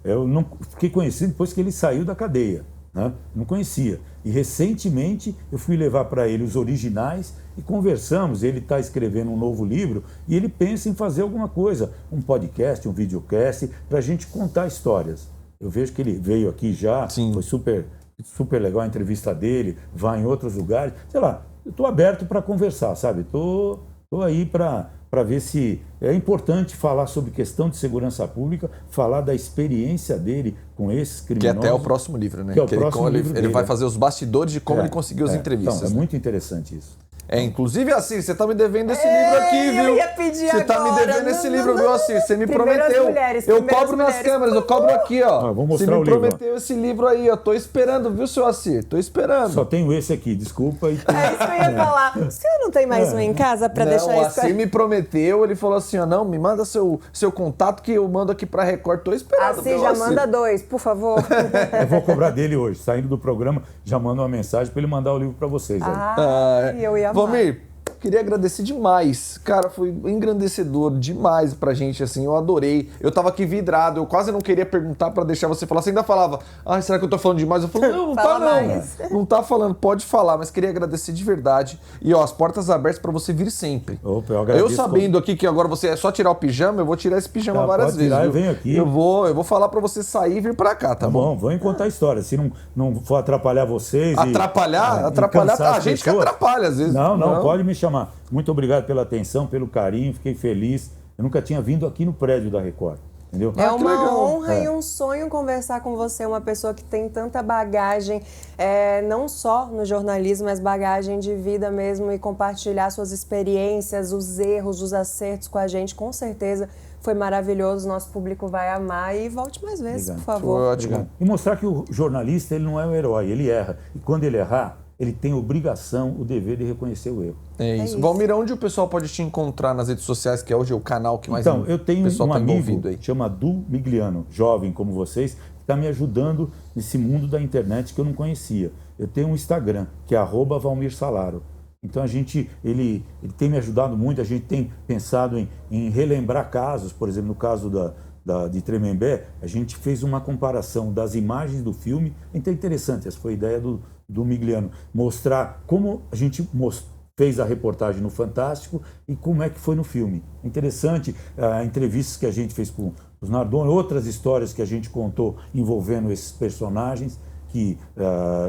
eu não fiquei conhecido depois que ele saiu da cadeia. Né? Não conhecia. E recentemente eu fui levar para ele os originais e conversamos. Ele está escrevendo um novo livro e ele pensa em fazer alguma coisa, um podcast, um videocast, para a gente contar histórias. Eu vejo que ele veio aqui já, Sim. Foi super legal a entrevista dele, vai em outros lugares. Sei lá, eu estou aberto para conversar, sabe? Estou aí para para ver se é importante falar sobre questão de segurança pública, falar da experiência dele com esses criminosos. Que até é o próximo livro, né? Que é o próximo livro ele dele. vai fazer os bastidores de como ele conseguiu as entrevistas. Então, é né? muito interessante isso. Inclusive, Assir, você tá me devendo esse livro aqui, viu? Eu ia pedir Você tá me agora. devendo esse livro, viu, Assir? Você me Primeiras prometeu. mulheres, Eu primeiras cobro nas mulheres, câmeras, eu por cobro aqui, ó. Vou mostrar Você me o livro. prometeu esse livro aí, ó. Tô esperando, viu, seu Assir? Tô esperando. Só tenho esse aqui, desculpa. É isso que eu ia falar. O senhor não tem mais um em casa para deixar o isso? Assir me prometeu, ele falou assim, ó, não, me manda seu contato que eu mando aqui pra Record. Tô esperando, Assim, viu, já Assir? manda 2, por favor. Eu vou cobrar dele hoje. Saindo do programa, já mando uma mensagem para ele mandar o livro para vocês. Aí. Eu ia amar. Valmir, queria agradecer demais. Cara, foi engrandecedor demais pra gente, assim, eu adorei. Eu tava aqui vidrado, eu quase não queria perguntar pra deixar você falar. Você ainda falava, será que eu tô falando demais? Eu falei, não Fala tá não. mais. Não tá falando, pode falar, mas queria agradecer de verdade. E ó, as portas abertas pra você vir sempre. Opa, eu agradeço. Eu sabendo aqui que agora você é só tirar o pijama, eu vou tirar esse pijama várias vezes. Tirar, viu? eu venho aqui. Eu vou falar pra você sair e vir pra cá, tá bom? Vamos contar a história. Se não for atrapalhar vocês. Atrapalhar, cansar a as gente que pessoas. atrapalha às vezes. Não, pode me chamar. Muito obrigado pela atenção, pelo carinho, fiquei feliz. Eu nunca tinha vindo aqui no prédio da Record, entendeu? É que uma legal. honra e um sonho conversar com você, uma pessoa que tem tanta bagagem, não só no jornalismo, mas bagagem de vida mesmo, e compartilhar suas experiências, os erros, os acertos com a gente, com certeza. Foi maravilhoso, nosso público vai amar e volte mais vezes, Obrigado. por favor. Foi ótimo. Obrigado. E mostrar que o jornalista ele não é um herói, ele erra. E quando ele errar, ele tem a obrigação, o dever de reconhecer o erro. É isso. isso. Valmir, onde o pessoal pode te encontrar nas redes sociais, que é hoje o canal que mais Então, eu o tenho pessoal um tá amigo envolvido aí? que chama Du Migliano, jovem como vocês, que está me ajudando nesse mundo da internet que eu não conhecia. Eu tenho um Instagram, que é @ValmirSalaro. Então ele tem me ajudado muito, a gente tem pensado em relembrar casos, por exemplo, no caso de Tremembé, a gente fez uma comparação das imagens do filme. Então é interessante, essa foi a ideia do Migliano, mostrar como a gente fez a reportagem no Fantástico e como é que foi no filme. Interessante, entrevistas que a gente fez com os Nardoni, outras histórias que a gente contou envolvendo esses personagens que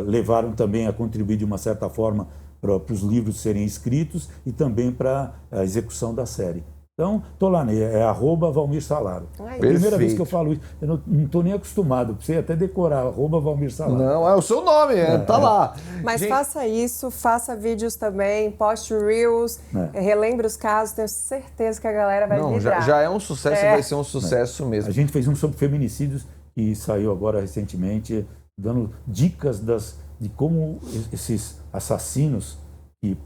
levaram também a contribuir de uma certa forma para os livros serem escritos e também para a execução da série. Então, estou lá, né? É @ValmirSalaro. Primeira vez que eu falo isso, eu não estou nem acostumado, você até decorar, @ValmirSalaro. Não, é o seu nome, tá lá. Mas Gente, faça isso, faça vídeos também, poste reels, relembre os casos, tenho certeza que a galera vai vibrar. já é um sucesso e vai ser um sucesso mesmo. A gente fez um sobre feminicídios e saiu agora recentemente, dando dicas de como esses assassinos e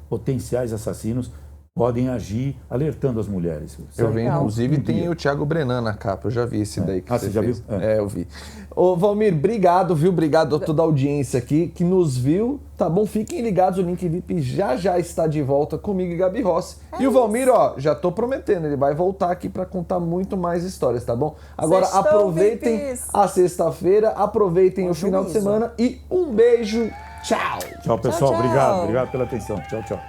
potenciais assassinos podem agir alertando as mulheres. Eu vi, Legal. inclusive, tem o Thiago Brenan na capa. Eu já vi esse daí que você já fez. viu? Eu vi. Ô, Valmir, obrigado, viu? Obrigado a toda a audiência aqui que nos viu. Tá bom? Fiquem ligados, o Link VIP já está de volta comigo e Gabi Rossi. E o Valmir, ó, já tô prometendo, ele vai voltar aqui para contar muito mais histórias, tá bom? Agora Sextou, aproveitem VIPs. a sexta-feira, aproveitem Bom o final de juízo. semana e um beijo. Tchau! Tchau, pessoal. Tchau, tchau. Obrigado pela atenção. Tchau, tchau.